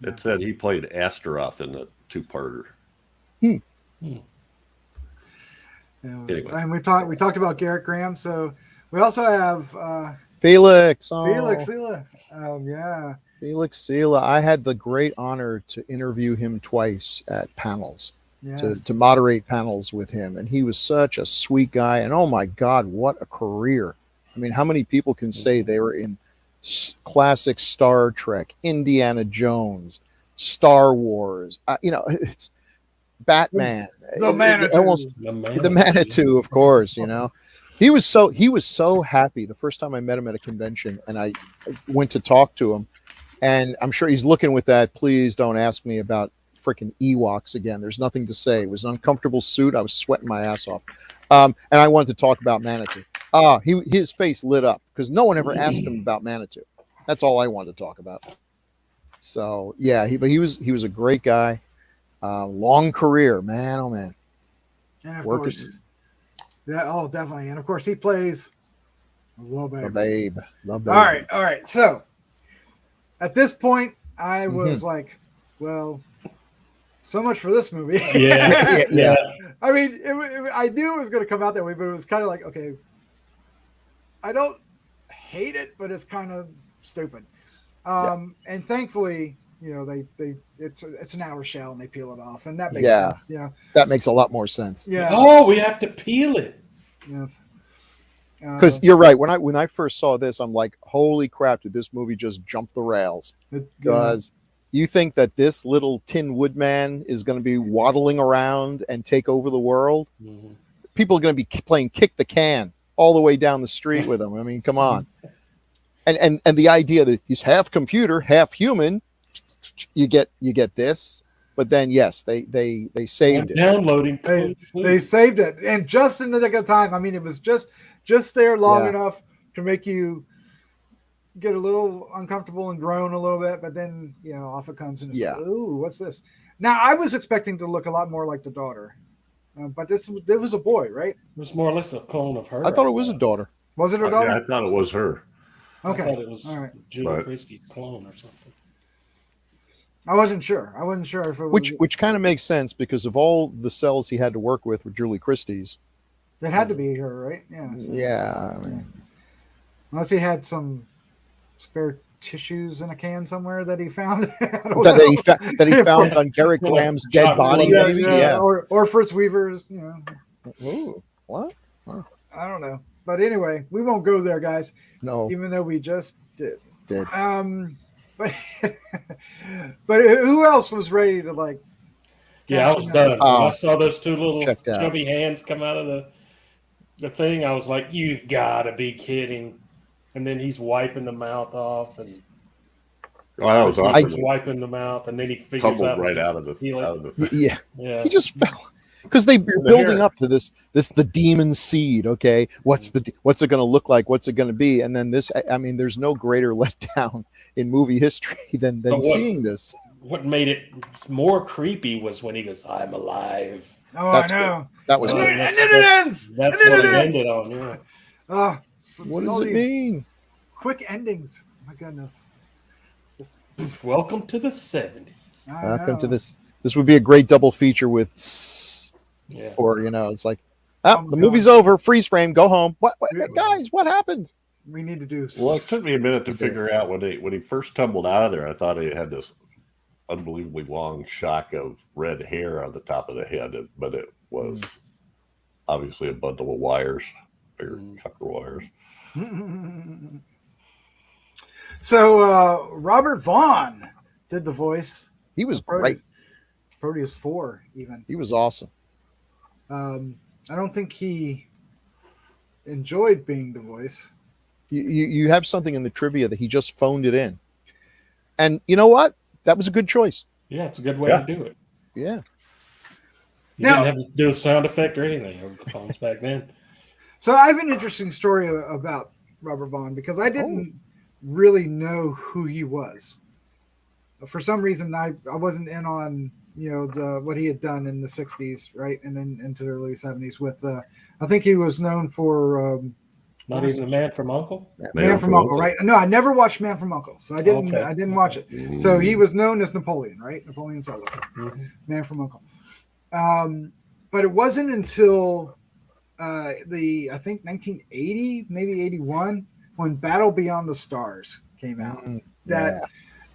C: It said he played Astaroth in the two-parter. Anyway.
A: And we talked about Gerrit Graham. So we also have
D: Felix.
A: Felix Silla. Yeah.
D: Felix Silla. I had the great honor to interview him twice at panels,
A: Yes.
D: to moderate panels with him. And he was such a sweet guy. And oh my God, what a career. I mean, how many people can say they were in classic Star Trek, Indiana Jones, Star Wars, it's Batman.
A: The Manitou.
D: Almost the Manitou, of course, He was so happy the first time I met him at a convention, and I went to talk to him, and I'm sure he's looking with that, please don't ask me about freaking Ewoks again. There's nothing to say. It was an uncomfortable suit. I was sweating my ass off. And I wanted to talk about Manitou. His face lit up because no one ever asked him about Manitou. That's all I wanted to talk about. So yeah, he was a great guy. Long career, man. Oh man.
A: And of course, definitely. And of course, he plays the babe.
D: The babe.
A: All right. So at this point, I was like, well, so much for this movie.
B: Yeah.
A: I mean, I knew it was going to come out that way, but it was kind of like, okay, I don't hate it, but it's kind of stupid. And thankfully, it's an hour shell and they peel it off, and that makes sense. Yeah,
D: that makes a lot more sense.
A: Yeah.
B: Oh, we have to peel it.
A: Yes.
D: Because you're right. When I first saw this, I'm like, holy crap! Did this movie just jump the rails? Because you think that this little Tin Woodman is going to be waddling around and take over the world?
B: Mm-hmm.
D: People are going to be playing kick the can all the way down the street with him. I mean, come on. And the idea that he's half computer, half human, you get this. But then yes, they saved it.
B: Downloading.
A: They saved it, and just in the nick of time. I mean, it was just there long enough to make you get a little uncomfortable and groan a little bit, but then off it comes, and it's like, ooh, what's this? Now I was expecting to look a lot more like the daughter, but it was a boy, right?
B: It was more or less a clone of her.
D: I thought it was a daughter.
A: Was it a daughter?
C: Yeah, I thought it was her.
A: Okay,
B: I thought it was
A: all right.
B: Julie Christie's clone or something.
A: I wasn't sure. If it was,
D: Which kind of makes sense because of all the cells he had to work with Julie Christie's.
A: it had to be her, right? Yeah. So,
D: Yeah. I mean,
A: unless he had some spare tissues in a can somewhere that he found.
D: that he found on Gerrit Graham's dead body. Maybe? Yeah.
A: Or Fritz Weaver's.
D: Ooh, what?
A: I don't know. But anyway, we won't go there, guys.
D: No.
A: Even though we just did. But but who else was ready to like?
B: Yeah, I was done. When I saw those two little chubby hands come out of the thing, I was like, "You've got to be kidding!" And then he's wiping the mouth off, and
C: Oh, that was
B: He's
C: awesome.
B: wiping them out, and then he figures
C: Tumbled
B: out
C: right out of the
B: thing.
D: Yeah.
B: Yeah,
D: He just fell because they're
C: the
D: building
C: hair.
D: up to this the demon seed. Okay, what's it going to look like? What's it going to be? And then this. I mean, there's no greater letdown in movie history than
B: But what-
D: seeing this.
B: What made it more creepy was when he goes, "I'm alive."
A: Oh,
D: That's
A: I know.
D: That was
A: And
B: Well,
A: then,
D: good.
A: and then it ends.
B: That's
A: and then
B: what it
A: ends.
B: ended on. Yeah.
D: What
A: All
D: does it
A: these
D: mean?
A: quick endings. My goodness.
B: Welcome to the 70s.
A: I
D: Welcome to
A: know.
D: this. This would be a great double feature with,
B: Yeah.
D: or it's like,
A: Oh my
D: the movie's
A: God.
D: over. Freeze frame. Go home. What
A: Yeah.
D: guys? What happened?
A: We need to do.
C: Well, it took me a minute to
D: Okay.
C: figure out when he first tumbled out of there. I thought he had this unbelievably long shock of red hair on the top of the head, but it was obviously a bundle of wires or copper wires.
A: So Robert Vaughn did the voice.
D: He was
A: Proteus,
D: great.
A: Proteus 4 even.
D: He was awesome.
A: I don't think he enjoyed being the voice.
D: You have something in the trivia that he just phoned it in, and you know what? That was a good choice.
B: Yeah, it's a good way
C: Yeah.
B: to do it.
D: Yeah.
B: You
A: Now-
B: didn't have to do a sound effect or anything over the phones back then.
A: So I have an interesting story about Robert Vaughn because I didn't really know who he was. For some reason, I wasn't in on what he had done in the 60s, right, and then into the early 70s with I think he was known for
B: Not even the Man from Uncle.
A: Man from Uncle, right? No, I never watched Man from Uncle, so I didn't.
B: Okay.
A: I didn't watch it. So he was known as Napoleon, right? Napoleon Solo, Man from Uncle. But it wasn't until I think 1980, maybe 81, when Battle Beyond the Stars came out.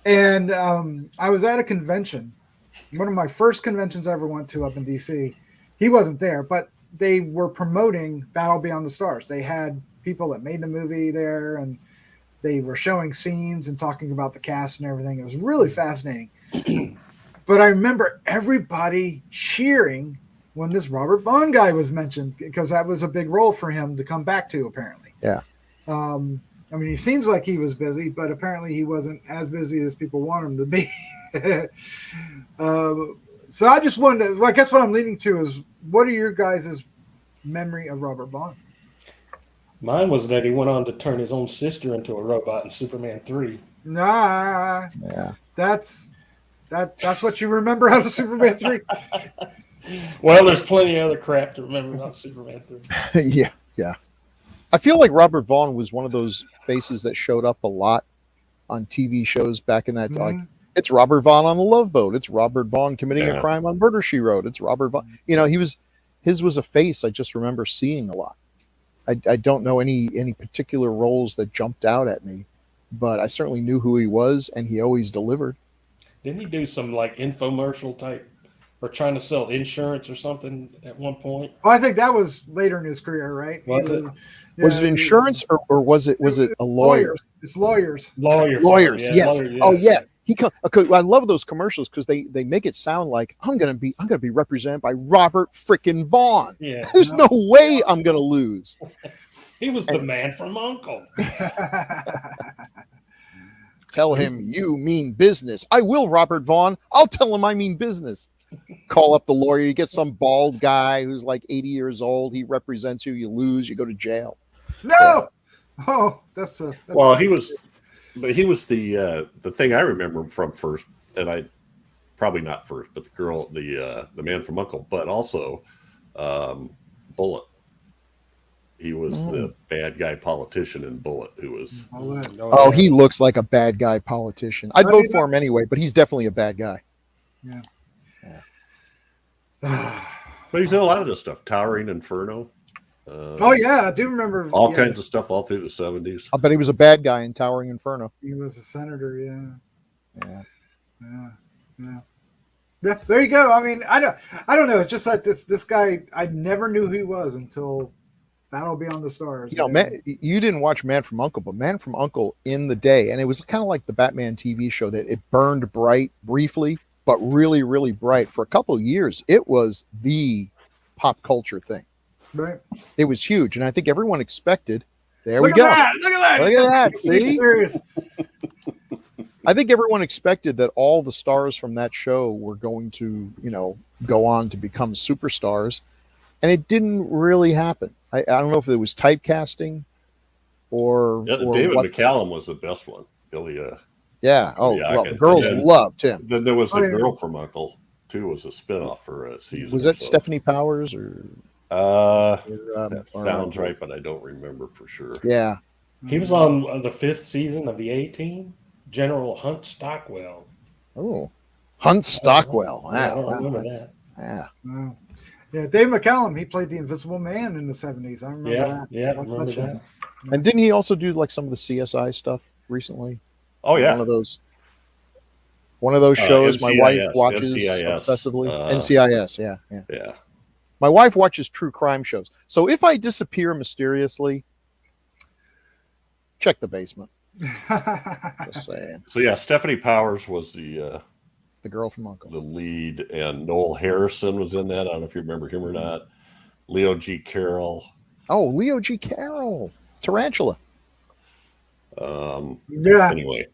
A: And I was at a convention, one of my first conventions I ever went to up in DC. He wasn't there, but they were promoting Battle Beyond the Stars. They had people that made the movie there, and they were showing scenes and talking about the cast and everything. It was really fascinating. But I remember everybody cheering when this Robert Vaughn guy was mentioned, because that was a big role for him to come back to, apparently.
D: Yeah.
A: I mean, he seems like he was busy, but apparently he wasn't as busy as people want him to be. So I just wanted to, I guess what I'm leading to is, what are your guys' memory of Robert Vaughn?
B: Mine was that he went on to turn his own sister into a robot in Superman 3.
A: Nah,
D: Yeah.
A: that's what you remember out of Superman 3?
B: Well, there's plenty of other crap to remember about Superman 3.
D: Yeah. I feel like Robert Vaughn was one of those faces that showed up a lot on TV shows back in that. Like, it's Robert Vaughn on the Love Boat. It's Robert Vaughn committing a crime on Murder, She Wrote. It's Robert Vaughn. His was a face I just remember seeing a lot. I don't know any particular roles that jumped out at me, but I certainly knew who he was, and he always delivered.
B: Didn't he do some like infomercial type, or trying to sell insurance or something at one point?
A: Well, I think that was later in his career, right?
B: Was it?
D: Was it insurance or was it a lawyer?
A: It's lawyers.
D: Lawyers,
B: Yeah,
D: yes.
B: lawyer, yeah.
D: Oh yeah. I love those commercials because they make it sound like I'm gonna be represented by Robert frickin' Vaughn.
B: Yeah.
D: There's no way I'm gonna lose.
B: He was the Man from Uncle.
D: Tell him you mean business. I will, Robert Vaughn. I'll tell him I mean business. Call up the lawyer. You get some bald guy who's like 80 years old. He represents you. You lose. You go to jail.
A: No. Oh, that's
C: Well, he was the thing I remember him from first, and I probably not first, but the Man from Uncle, but also Bullet. He was the bad guy politician in Bullet, who was
D: Oh, he looks like a bad guy politician. I'd vote for him anyway, but he's definitely a bad guy.
A: Yeah.
C: But he's in a lot of this stuff. Towering Inferno.
A: Oh yeah, I do remember
C: all kinds of stuff all through the 70s.
D: I'll bet he was a bad guy in Towering Inferno.
A: He was a senator,
D: Yeah.
A: Yeah, there you go. I mean, I don't know. It's just like this guy. I never knew who he was until Battle Beyond the Stars.
D: Man, you didn't watch Man from Uncle, but Man from Uncle in the day, and it was kind of like the Batman TV show that it burned bright briefly, but really, really bright for a couple of years. It was the pop culture thing.
A: Right.
D: It was huge, and I think everyone expected. There
A: Look
D: we
A: at
D: go.
A: that! Look at that!
D: Look at that! See,
A: Serious.
D: I think everyone expected that all the stars from that show were going to, go on to become superstars, and it didn't really happen. I don't know if it was typecasting or
C: David
D: what.
C: McCallum was the best one. Billy.
D: Yeah. Oh,
C: Yeah,
D: well, the girls loved him.
C: Then there was the girl from Uncle too. Was a spinoff for a season.
D: Was that Stephanie Powers or?
C: That sounds right, but I don't remember for sure.
D: Yeah.
B: He was on the 5th season of the A-Team. General Hunt Stockwell.
D: Oh, Hunt Stockwell.
B: I
D: Wow,
B: remember
D: that's,
B: that.
D: yeah.
A: Wow. Yeah, Dave McCallum, he played the Invisible Man in the 70s. I remember that.
B: Yeah,
A: What's
B: remember
A: show?
B: that.
D: And didn't he also do like some of the CSI stuff recently?
C: Oh yeah,
D: one of those shows my wife
C: NCIS,
D: watches
C: NCIS,
D: obsessively. NCIS, yeah.
C: Yeah.
D: My wife watches true crime shows. So if I disappear mysteriously, check the basement. Just saying.
C: So yeah, Stephanie Powers was the
D: girl from Uncle.
C: The lead, and Noel Harrison was in that. I don't know if you remember him or not. Leo G. Carroll.
D: Oh, Leo G. Carroll. Tarantula.
A: Yeah.
C: Anyway.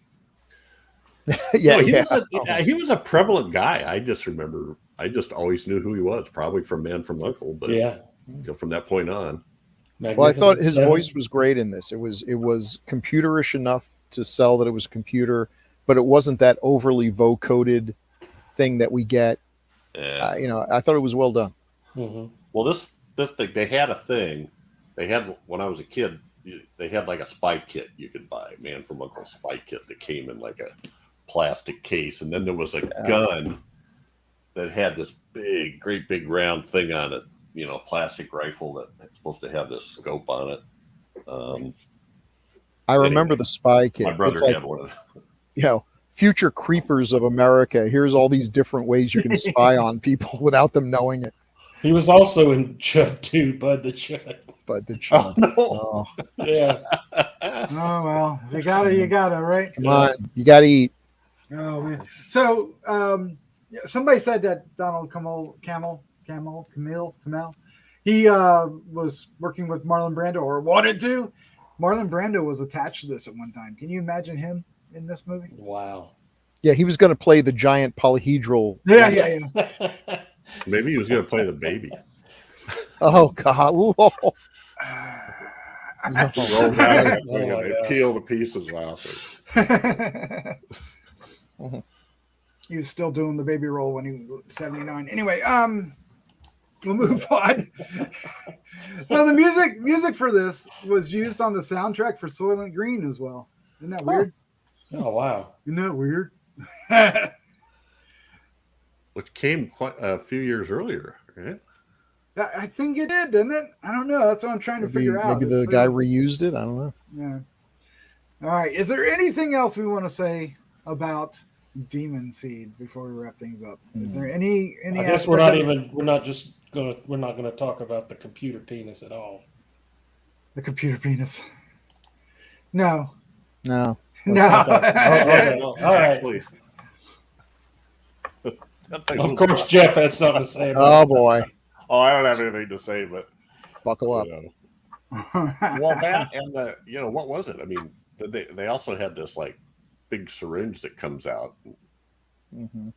D: Yeah,
C: he was a prevalent guy. I just always knew who he was, probably from Man from Uncle, but from that point on.
D: Well, I thought his voice was great in this. It was computerish enough to sell that it was a computer, but it wasn't that overly vocoded thing that we get.
C: Yeah.
D: I thought it was well done.
B: Mm-hmm.
C: Well, this thing, they had a thing. They had, when I was a kid, they had like a spy kit you could buy, Man from Uncle spy kit that came in like a plastic case, and then there was a gun that had this great big round thing on it. Plastic rifle that's supposed to have this scope on it.
D: I remember the spy kit.
C: My brother had one of them.
D: Future creepers of America. Here's all these different ways you can spy on people without them knowing it.
B: He was also in Chud too, Bud the Chud.
D: Bud the Chud.
C: Oh, no.
D: Oh.
B: Yeah.
A: Oh, well. If you got it, you got it, right?
D: Come on. You got to eat.
A: Oh, man. So, somebody said that Donald Cammell, he was working with Marlon Brando, or wanted to. Marlon Brando was attached to this at one time. Can you imagine him in this movie?
B: Wow.
D: Yeah, he was going to play the giant polyhedral.
A: Yeah.
C: Maybe he was going to play the baby.
D: Oh, God.
C: They peel the pieces off.
A: He was still doing the baby roll when he was 79. Anyway, we'll move on. So the music for this was used on the soundtrack for Soylent Green as well. Isn't that weird?
B: Oh, wow.
A: Isn't that weird?
C: Which came quite a few years earlier, right?
A: I think it did, didn't it? I don't know. That's what I'm trying to figure out.
D: Maybe the guy reused it. I don't know.
A: Yeah. All right. Is there anything else we want to say about Demon Seed before we wrap things up? Is there any?
B: I guess we're not gonna talk about the computer penis at all.
A: The computer penis. No.
D: No.
B: Okay. All right. Of course, Jeff has something to say about
D: Oh boy.
C: Oh, I don't have anything to say, but
D: buckle up.
C: Well, that and what was it? I mean, they also had this like big syringe that comes out.
D: Mm-hmm.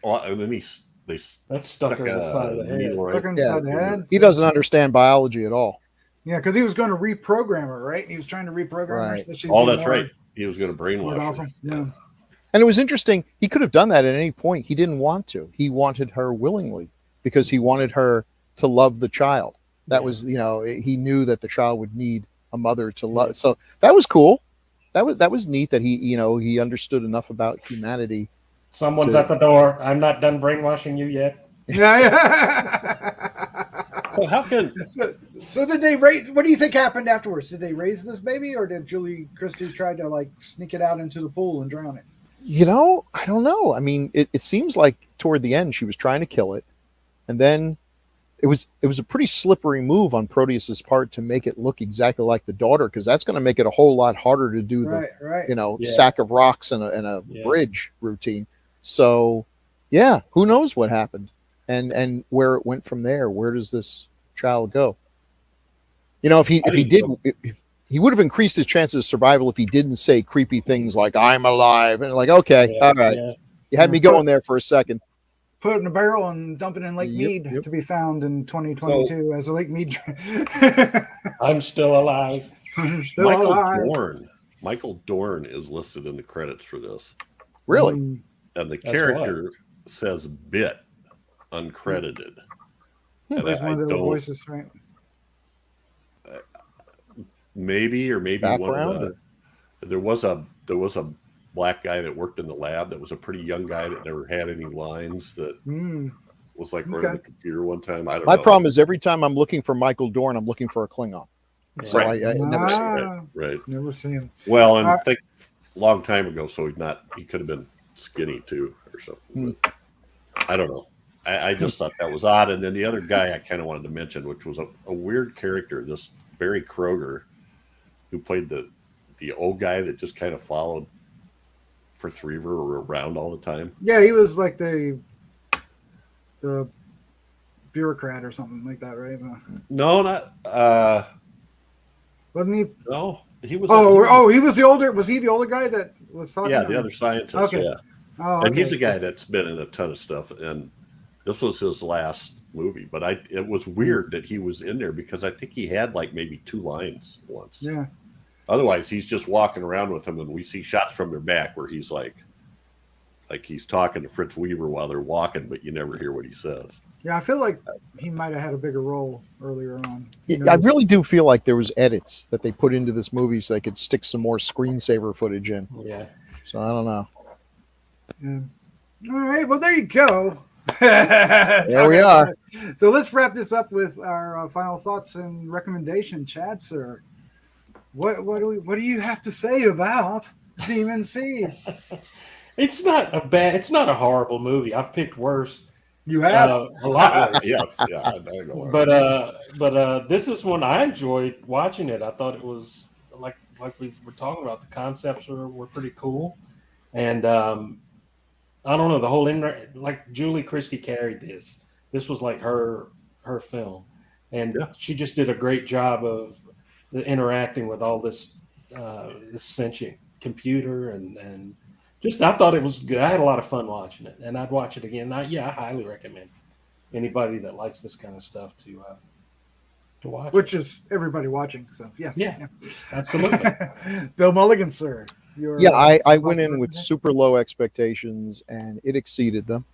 C: And then
B: that's stuck on the side of the head.
A: Stuck on the side of the head.
D: He doesn't understand biology at all.
A: Yeah, because he was going to reprogram her, right? He was trying to reprogram her. So she
C: that's right. He was going to brainwash her.
A: Awesome. Yeah.
D: And it was interesting. He could have done that at any point. He didn't want to. He wanted her willingly because he wanted her to love the child. That was, he knew that the child would need a mother to love. So that was cool. That was neat that he understood enough about humanity.
B: Someone's at the door. I'm not done brainwashing you yet.
A: Yeah.
C: Well, how can?
A: So did they raise? What do you think happened afterwards? Did they raise this baby, or did Christie try to like sneak it out into the pool and drown it?
D: I don't know. I mean, it seems like toward the end she was trying to kill it, and then it was a pretty slippery move on Proteus's part to make it look exactly like the daughter, because that's going to make it a whole lot harder to do sack of rocks and a bridge routine. So, yeah, who knows what happened and where it went from there? Where does this child go? If he he would have increased his chances of survival if he didn't say creepy things like "I'm alive" and like, okay,
B: Yeah,
D: all right,
B: yeah.
D: you had me going there for a second.
A: Put it in a barrel and dump it in Lake
D: Yep,
A: Mead
D: yep.
A: to be found in 2022 as a Lake Mead.
B: I'm still alive.
A: Still
C: Michael
A: alive.
C: Dorn. Michael Dorn is listed in the credits for this,
D: Really?
A: Mm,
C: and the
B: That's
C: character says "bit" uncredited. And
A: Plays one of the little
C: don't
A: voices, right?
C: maybe one
D: Background,
C: of the there was a black guy that worked in the lab that was a pretty young guy that never had any lines that
A: Mm.
C: was like running the
A: Okay.
C: computer one time. I don't
D: My
C: know.
D: problem is every time I'm looking for Michael Dorn, I'm looking for a Klingon. So
C: Right.
D: I never see it.
C: Right.
A: Never seen him.
C: Well, and
A: Uh,
C: think long time ago, so he could have been skinny too or something. But I don't know. I just thought that was odd. And then the other guy I kind of wanted to mention, which was a weird character, this Barry Kroeger, who played the old guy that just kind of followed Fritz Reaver around all the time.
A: Yeah, he was like the bureaucrat or something like that, right?
C: No, not
A: Wasn't he?
C: no. He was
A: He was the older. Was he the older guy that was talking?
C: yeah,
A: or-
C: the other scientist.
A: Okay.
C: Yeah.
A: Oh,
C: And he's
A: okay.
C: a guy that's been in a ton of stuff, and this was his last movie. But it was weird that he was in there because I think he had like maybe 2 lines once.
A: Yeah.
C: Otherwise, he's just walking around with them, and we see shots from their back where he's like he's talking to Fritz Weaver while they're walking, but you never hear what he says.
A: Yeah, I feel like he might have had a bigger role earlier on. Who
D: I
A: knows?
D: really do feel like there was edits that they put into this movie so they could stick some more screensaver footage in.
B: Yeah.
D: So I don't know.
A: Yeah. All right. Well, there you go.
D: There we are.
A: So let's wrap this up with our final thoughts and recommendation. Chad, sir, what do you have to say about Demon Seed?
B: It's not a horrible movie. I've picked worse.
A: You have.
B: A lot worse.
C: Yes, yeah. I know.
B: But this is one I enjoyed watching it. I thought it was like we were talking about. The concepts were pretty cool, and I don't know, the whole like Julie Christie carried this. This was like her film, and she just did a great job of interacting with all this sentient computer and. Just, I thought it was good. I had a lot of fun watching it, and I'd watch it again. I highly recommend anybody that likes this kind of stuff to watch.
A: Which is everybody watching. So
B: yeah. Absolutely.
A: Bill Mulligan, sir.
D: I went in with super low expectations, and it exceeded them.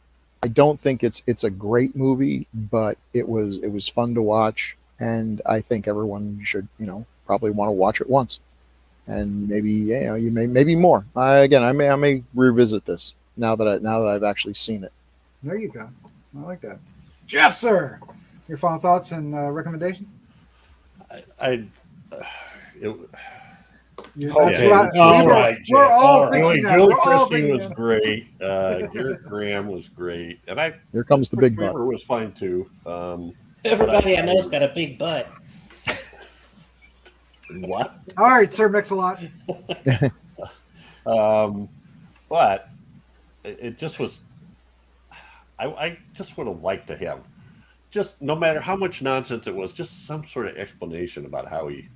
D: I don't think it's a great movie, but it was fun to watch, and I think everyone should probably want to watch it once. And maybe maybe more. I may revisit this now that I've actually seen it.
A: There you go. I like that. Jeff, sir, your final thoughts and recommendation? We're all thinking that.
C: Julie
A: We're all
C: Christie
A: thinking
C: was
A: that.
C: great. Garrett Graham was great, and
D: Here comes the big butt.
C: Weaver was fine too.
E: Everybody I know's got a big butt.
C: What?
A: All right, Sir Mix-a-Lot.
C: But it just was. I just would have liked to have, just no matter how much nonsense it was, just some sort of explanation about how he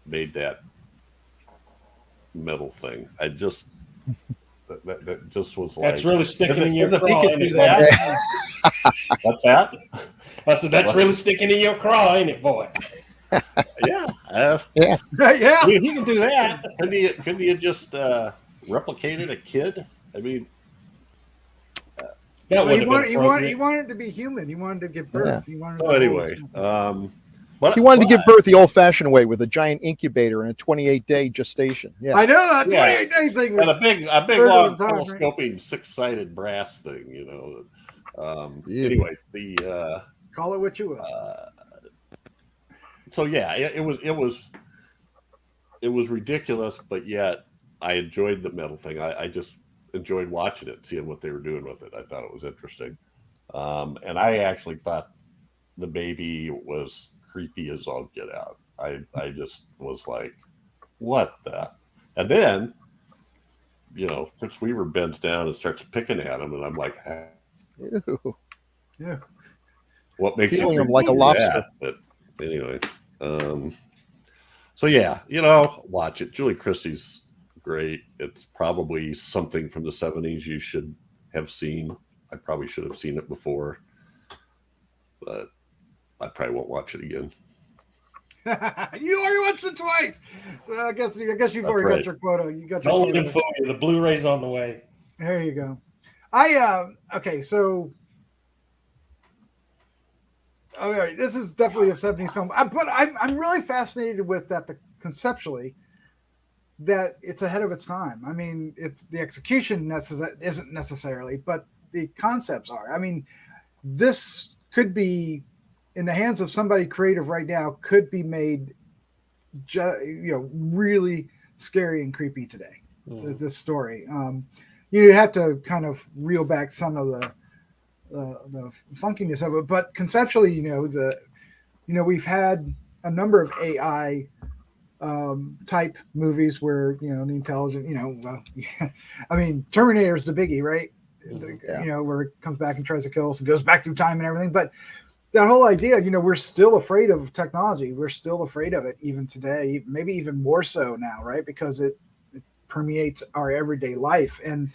C: made that metal thing. I just that just was like,
B: that's really sticking in your
C: if he
B: craw.
C: could
B: Ain't
C: do
B: it,
C: that. What's that?
B: I said that's really sticking in your craw, ain't it, boy?
C: Yeah.
A: Yeah.
C: I mean, he can do that. Couldn't he have just replicated a kid? I mean,
B: That would
A: He
B: have been
A: wanted to be human. He wanted to give birth.
D: Yeah.
A: He wanted
C: so
A: to
C: anyway, but
D: He wanted to give birth the old-fashioned way with a giant incubator and a 28-day gestation. Yeah,
A: I know that
C: Yeah.
A: 28-day thing
C: and
A: was
C: a big
A: Third
C: long
A: of the time, right?
C: telescoping 6-sided brass thing,
D: Yeah.
C: Anyway, the
A: call it what you will.
C: so yeah, it was ridiculous, but yet I enjoyed the metal thing. I just enjoyed watching it, seeing what they were doing with it. I thought it was interesting, and I actually thought the baby was creepy as all get out. I just was like, what the? And then, Fritz Weaver bends down and starts picking at him, and I'm like,
D: Ew.
A: Yeah.
C: what makes
D: Peeling
C: you
D: him like a
C: do
D: lobster.
C: that? But anyway, So yeah, watch it. Julie Christie's great. It's probably something from the 70s you should have seen. I probably should have seen it before, but I probably won't watch it again.
A: You already watched it twice, so I guess you've already got your quota. You got your
B: Don't
A: quota.
B: let it fool you. The Blu-ray's on the way.
A: There you go. Okay, so okay, this is definitely a 70s film, but I'm really fascinated with that conceptually that it's ahead of its time. I mean, it's the execution isn't necessarily, but the concepts are. I mean, this could be in the hands of somebody creative right now, could be made, really scary and creepy today. This story, you have to kind of reel back some of the funkiness of it, but conceptually, we've had a number of AI type movies where the intelligent, I mean, Terminator's the biggie, right?
D: Yeah.
A: Where it comes back and tries to kill us and goes back through time and everything, but that whole idea, we're still afraid of technology. We're still afraid of it even today, maybe even more so now, right? Because it permeates our everyday life. And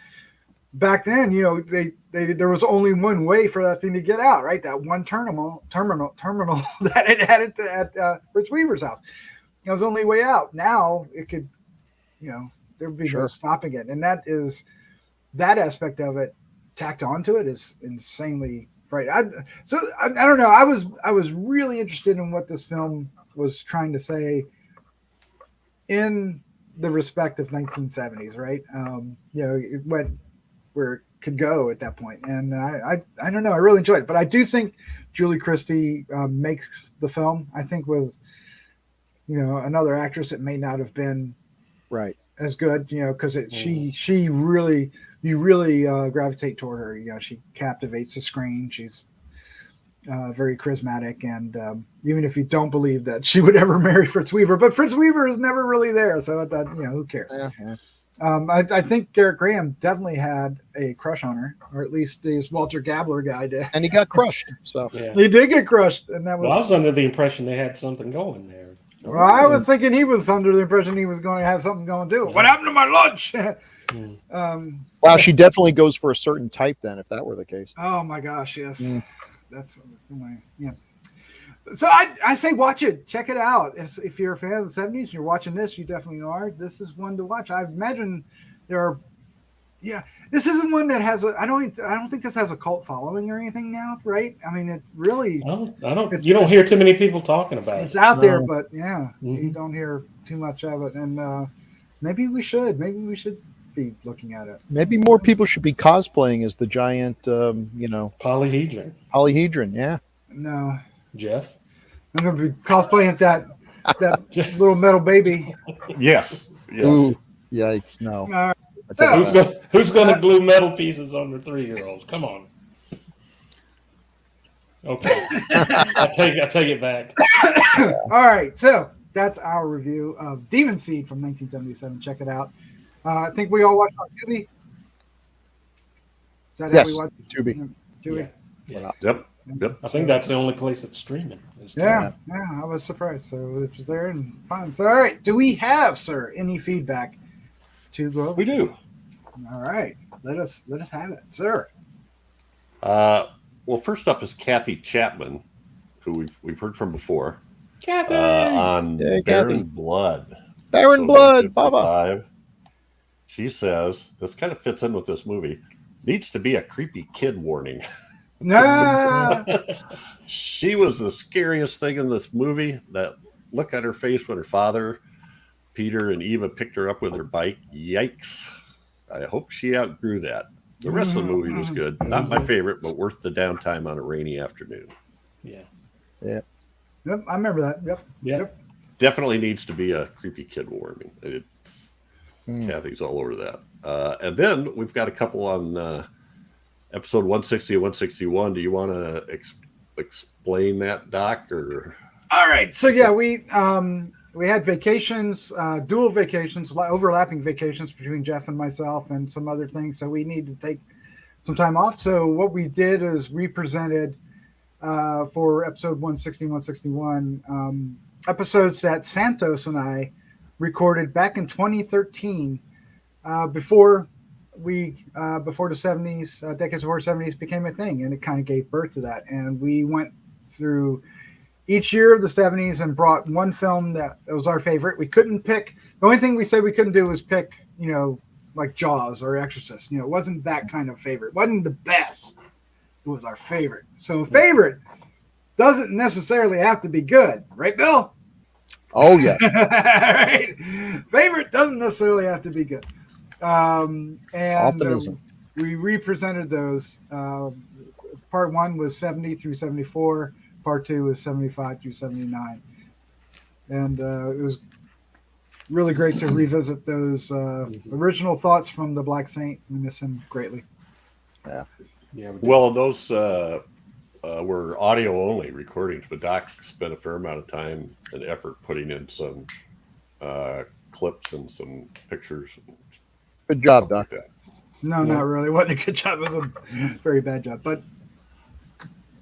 A: back then, there was only one way for that thing to get out, right? That one terminal that it had at Fritz Weaver's house. That was the only way out. Now it could, there would be no stopping it. And that aspect of it tacked onto it is insanely right. I don't know. I was really interested in what this film was trying to say in the respect of 1970s, right? It went where it could go at that point. And I don't know. I really enjoyed it, but I do think Julie Christie makes the film. I think with another actress, it may not have been
D: right
A: as good, because she really. You really gravitate toward her. She captivates the screen. She's very charismatic, and even if you don't believe that she would ever marry Fritz Weaver, but Fritz Weaver is never really there, so that who cares?
D: Yeah.
A: I think Gerrit Graham definitely had a crush on her, or at least this Walter Gabler guy did,
D: and he got crushed. So
A: he did get crushed, and that was.
B: Well, I was under the impression they had something going there.
A: Well, I was thinking he was under the impression he was going to have something going too. What happened to my lunch?
D: Wow, she definitely goes for a certain type then, if that were the case.
A: Oh my gosh, yes. That's yeah. So I say watch it, check it out. If you're a fan of the 70s and you're watching this, you definitely are. This is one to watch. I imagine there are this isn't one that has I don't think this has a cult following or anything now, right? I mean, it really
B: I don't you don't hear too many people talking about it.
A: It's out there, but you don't hear too much of it. And maybe we should be looking at it.
D: Maybe more people should be cosplaying as the giant
B: polyhedron.
D: Yeah.
A: No.
B: Jeff?
A: I'm gonna be cosplaying that little metal baby.
C: Yes.
D: Ooh, yikes, no.
A: So,
B: who's gonna glue metal pieces on their 3-year-olds? Come on. Okay. I take it back.
A: All right, so that's our review of Demon Seed from 1977. Check it out. I think we all watched on Tubi. Is that how we watched?
D: Tubi.
A: Tubi.
B: Yeah.
C: Yep.
B: I think that's the only place it's streaming.
A: Yeah, I was surprised. So it was there and fine. So all right, do we have, sir, any feedback to go over?
C: We do.
A: All right, let us have it, sir.
C: Well, first up is Kathy Chapman, who we've heard from before.
B: Kathy
C: on
D: Kathy.
C: Barren Blood.
D: Barren Blood, Baba.
C: She says this kind of fits in with this movie. Needs to be a creepy kid warning.
A: Nah.
C: She was the scariest thing in this movie. That look on her face when her father, Peter, and Eva picked her up with her bike. Yikes. I hope she outgrew that. The rest of the movie was good. Not my favorite, but worth the downtime on a rainy afternoon.
B: Yeah.
A: Yep, I remember that. Yep.
C: Definitely needs to be a creepy kid warning. Kathy's all over that. And then we've got a couple on episode 160 and 161. Do you want to explain that, Doc? Or
A: all right. So yeah, we had vacations, dual vacations, overlapping vacations between Jeff and myself, and some other things. So we needed to take some time off. So what we did is we presented for episode 160, 161 episodes that Santos and I recorded back in 2013, before the 70s, Decades of Horror 70s became a thing, and it kind of gave birth to that. And we went through each year of the 70s and brought one film that was our favorite. We couldn't pick. The only thing we said we couldn't do was pick, like Jaws or Exorcist. It wasn't that kind of favorite. It wasn't the best. It was our favorite. So favorite doesn't necessarily have to be good, right, Bill?
D: Oh, yes.
A: Right? Favorite doesn't necessarily have to be good. And
D: Often isn't.
A: We represented those. Part 1 was 70 through 74. Part 2 was 75 through 79. And it was really great to revisit those original thoughts from the Black Saint. We miss him greatly.
B: Yeah.
C: Well, those were audio only recordings, but Doc spent a fair amount of time and effort putting in some clips and some pictures.
D: Good job, Doc.
C: Like that.
A: No, not really. It wasn't a good job. It was a very bad job. But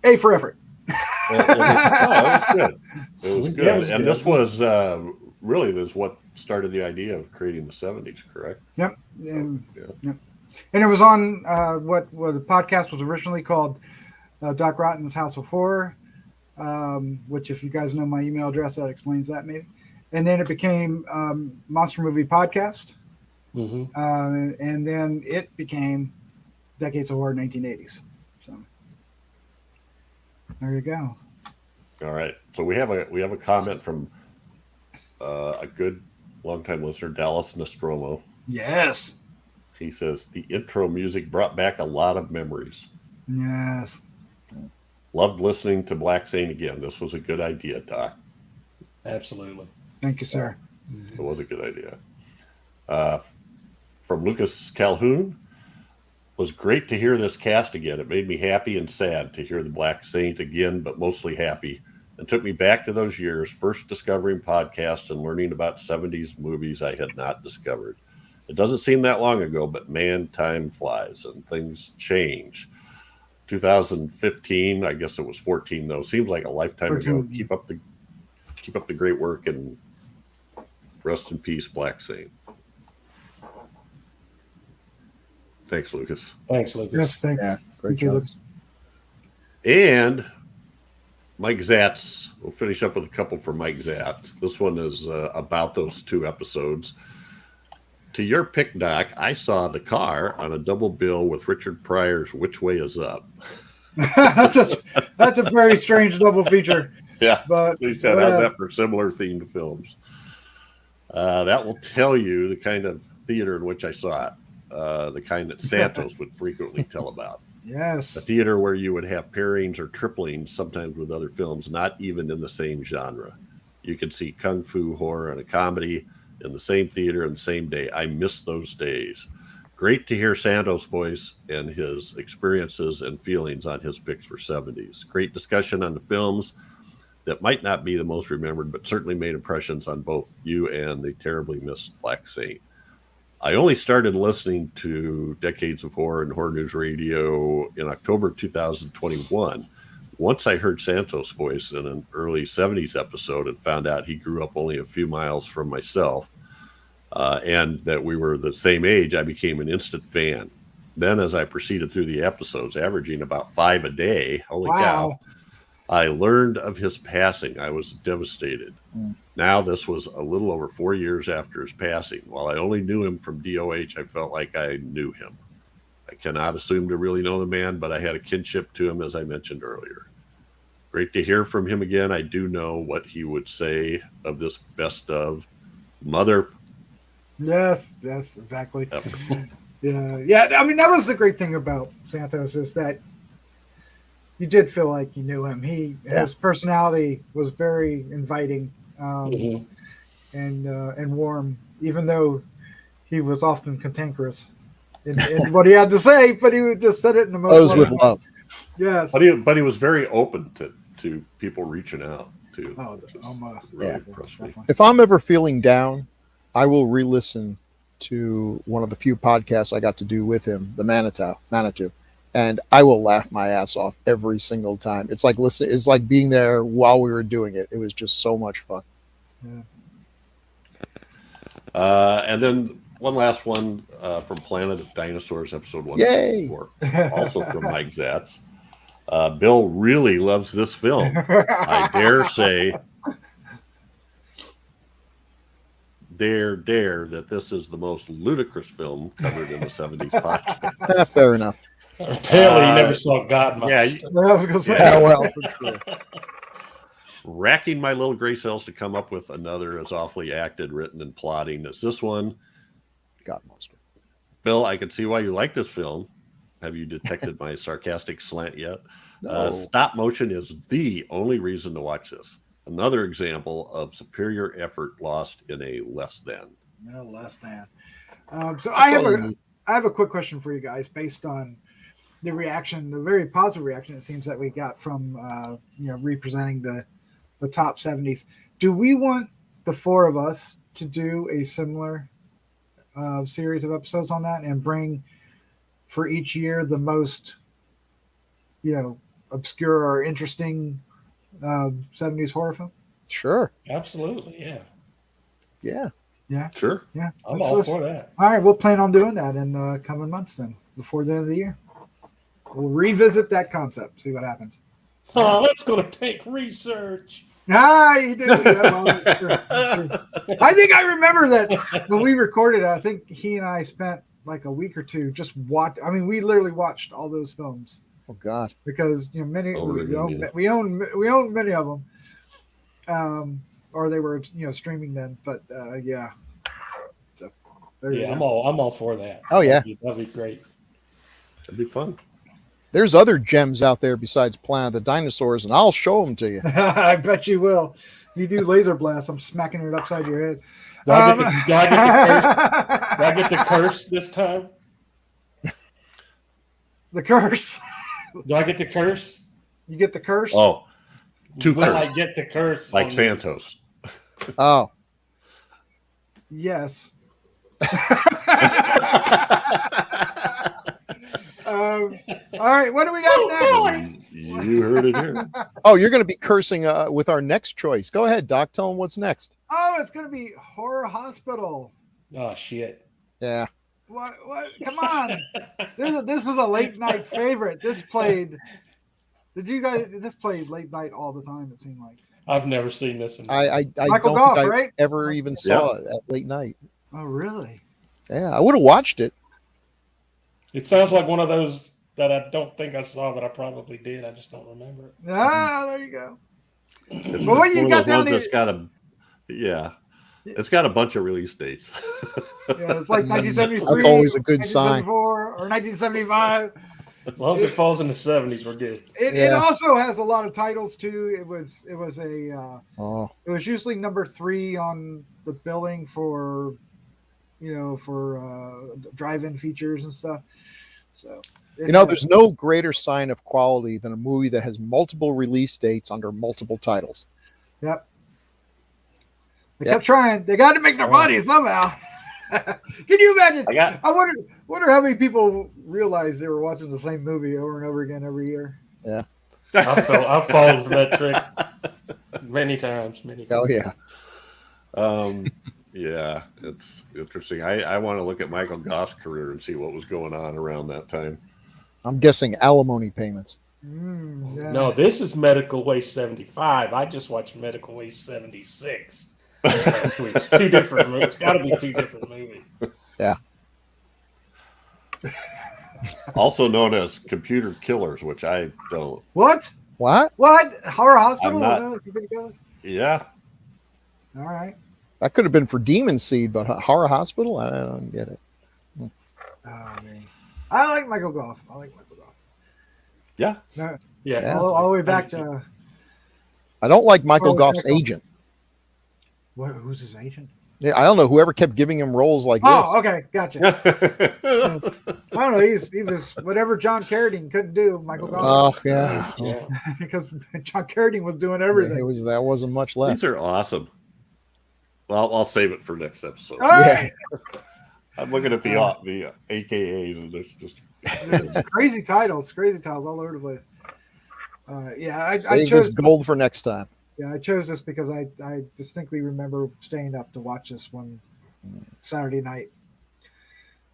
A: A for effort.
C: It was good. It was good.
B: Yeah, it was
C: and
B: good.
C: this was really what started the idea of creating the 70s, correct?
A: Yep. And,
C: Yeah.
A: yep. And it was on what the podcast was originally called Doc Rotten's House of Horror, which if you guys know my email address, that explains that maybe. And then it became Monster Movie Podcast.
B: Mm-hmm.
A: And then it became Decades of Horror 1980s. So there you go.
C: All right. So we have a comment from a good longtime listener, Dallas Nostromo.
A: Yes.
C: He says the intro music brought back a lot of memories.
A: Yes.
C: Loved listening to Black Saint again. This was a good idea, Doc.
B: Absolutely.
A: Thank you, sir.
C: It was a good idea. From Lucas Calhoun, was great to hear this cast again. It made me happy and sad to hear the Black Saint again, but mostly happy, and took me back to those years, first discovering podcasts and learning about 70s movies I had not discovered. It doesn't seem that long ago, but man, time flies and things change. 2015, I guess it was 14 though. Seems like a lifetime ago. Keep up the great work, and rest in peace, Black Saint. Thanks, Lucas.
B: Thanks, Lucas.
A: Yes, thanks.
D: Yeah, great
A: Thank you,
D: job.
A: Lucas.
C: And Mike Zatz. We'll finish up with a couple for Mike Zatz. This one is about those two episodes. To your pick, Doc, I saw The Car on a double bill with Richard Pryor's Which Way Is Up.
A: That's a very strange double feature.
C: Yeah,
A: But
C: he said, how's that for similar themed films? That will tell you the kind of theater in which I saw it, the kind that Santos would frequently tell about.
A: Yes.
C: A theater where you would have pairings or triplings, sometimes with other films, not even in the same genre. You could see kung fu, horror, and a comedy in the same theater in the same day. I miss those days. Great to hear Santos' voice and his experiences and feelings on his picks for 70s. Great discussion on the films that might not be the most remembered, but certainly made impressions on both you and the terribly missed Black Saint. I only started listening to Decades of Horror and Horror News Radio in October 2021. Once I heard Santos' voice in an early 70s episode and found out he grew up only a few miles from myself and that we were the same age, I became an instant fan. Then as I proceeded through the episodes, averaging about 5 a day, holy cow, I learned of his passing. I was devastated. Now this was a little over 4 years after his passing. While I only knew him from DOH, I felt like I knew him. I cannot assume to really know the man, but I had a kinship to him, as I mentioned earlier. Great to hear from him again. I do know what he would say of this best of mother.
A: Yes, exactly.
C: Yep.
A: Yeah. I mean, that was the great thing about Santos, is that you did feel like you knew him. His personality was very inviting and warm, even though he was often cantankerous in what he had to say, but he would just said it in the most
D: With love.
A: Yes.
C: But he was very open to people reaching out to. Really impressed me.
D: If I'm ever feeling down, I will re-listen to one of the few podcasts I got to do with him, the Manitou. and I will laugh my ass off every single time. It's like it's like being there while we were doing it. It was just so much fun.
C: And then one last one from Planet of Dinosaurs, episode 154, also from Mike Zatz. Bill really loves this film. I dare say, dare that this is the most ludicrous film covered in the 70s podcast.
D: Fair enough.
B: Apparently, you never saw God Monster.
C: Yeah,
A: I was gonna say.
D: Yeah, well, for sure.
C: Racking my little gray cells to come up with another as awfully acted, written, and plotting as this one.
D: God Monster.
C: Bill, I can see why you like this film. Have you detected my sarcastic slant yet?
D: No.
C: Stop motion is the only reason to watch this. Another example of superior effort lost in a less than.
A: No less than. So I have a quick question for you guys based on the reaction, the very positive reaction it seems that we got from representing the top 70s. Do we want the four of us to do a similar series of episodes on that and bring for each year the most obscure or interesting 70s horror film?
D: Sure.
B: Absolutely, yeah.
C: Sure.
A: Yeah.
B: I'm all for that.
A: All right, we'll plan on doing that in the coming months then, before the end of the year. We'll revisit that concept, see what happens.
B: Oh, that's going to take research.
A: You did. Yeah, well, that's true. I think I remember that when we recorded it, I think he and I spent like a week or two just we literally watched all those films.
D: Oh God.
A: Because we own many of them. Or they were streaming then, but yeah. So,
B: I'm all for that.
D: Oh yeah.
B: That'd be great.
C: That'd be fun.
D: There's other gems out there besides Planet of the Dinosaurs, and I'll show them to you.
A: I bet you will. You do laser blasts, I'm smacking it upside your head.
B: Do I get the curse this time?
A: The curse.
B: Do I get the curse?
A: You get the curse?
C: Oh,
B: Will I get the curse?
C: like Santos.
D: Oh.
A: Yes. All right, what do we got next?
C: You heard it here.
D: Oh, you're going to be cursing with our next choice. Go ahead, Doc. Tell them what's next.
A: Oh, it's going to be Horror Hospital.
B: Oh shit!
D: Yeah.
A: What? Come on! This is a late night favorite. This played. This played late night all the time. It seemed like.
B: I've never seen this.
D: I
A: Michael
D: don't
A: Goff,
D: think I
A: right?
D: ever even saw it at late night.
A: Oh, really?
D: Yeah, I would have watched it.
B: It sounds like one of those that I don't think I saw, but I probably did. I just don't remember it.
A: Ah, there you go.
C: It's
A: Well, what do you
C: one
A: got
C: of those
A: down
C: ones
A: here?
C: that's got a, yeah, it's got a bunch of release dates.
A: Yeah, it's like 1973.
D: That's always a good sign.
A: 1974 or 1975.
B: As long as it falls in the 70s, we're good.
A: It also has a lot of titles too. It was usually number 3 on the billing for drive-in features and stuff. So
D: there's no greater sign of quality than a movie that has multiple release dates under multiple titles.
A: Yep. They kept trying. They got to make their money somehow. Can you imagine? I wonder how many people realized they were watching the same movie over and over again every year.
D: Yeah.
B: I've fallen for that trick many times.
D: Oh yeah.
C: Yeah, it's interesting. I want to look at Michael Goff's career and see what was going on around that time.
D: I'm guessing alimony payments.
A: Yeah.
B: No, this is Medical Waste 75. I just watched Medical Waste 76 last week. It's 2 different movies. It's got to be 2 different movies.
D: Yeah.
C: Also known as Computer Killers, which I don't.
A: What?
D: What?
A: Horror Hospital?
C: Yeah.
A: All right.
D: That could have been for Demon Seed, but Horror Hospital? I don't get it.
A: Oh, man. I like Michael Goff.
C: Yeah.
A: No,
B: Yeah.
A: all the way back to.
D: I don't like Michael Goff's agent.
A: Who's his agent?
D: Yeah, I don't know. Whoever kept giving him roles like this.
A: Oh, okay, gotcha. I don't know. He was whatever John Carradine couldn't do. Michael Goff.
D: Oh yeah,
A: because John Carradine was doing everything.
D: That wasn't much left.
C: These are awesome. Well, I'll save it for next episode.
A: All right.
C: I'm looking at the AKAs, and there's just
A: It's crazy titles all over the place. I
D: Save
A: chose
D: this gold for next time.
A: Yeah, I chose this because I distinctly remember staying up to watch this one Saturday night.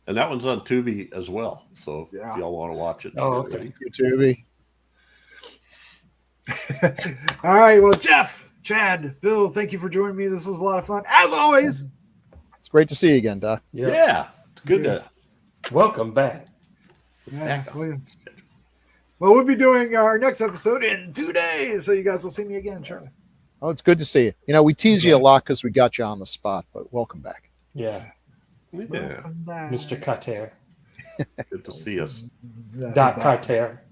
C: And that one's on Tubi as well. So if
A: Yeah.
C: y'all want to watch it,
B: Oh,
C: get
B: okay.
C: ready.
D: YouTube.
A: All right, well, Jeff, Chad, Bill, thank you for joining me. This was a lot of fun, as always.
D: It's great to see you again, Doc.
C: Yeah, it's good to
B: Welcome back.
A: Yeah, well, we'll be doing our next episode in 2 days, so you guys will see me again, Charlie.
D: Oh, it's good to see you. You know, we tease you a lot because we got you on the spot, but welcome back.
B: Yeah.
C: Yeah,
A: Welcome back.
B: Mr. Carter.
C: good to see us.
B: Doc Carter.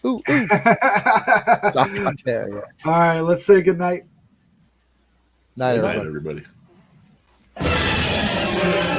D: Ooh. Doc Carter, yeah.
A: All right, let's say good night.
D: Night,
C: Good night,
D: everybody.
C: everybody.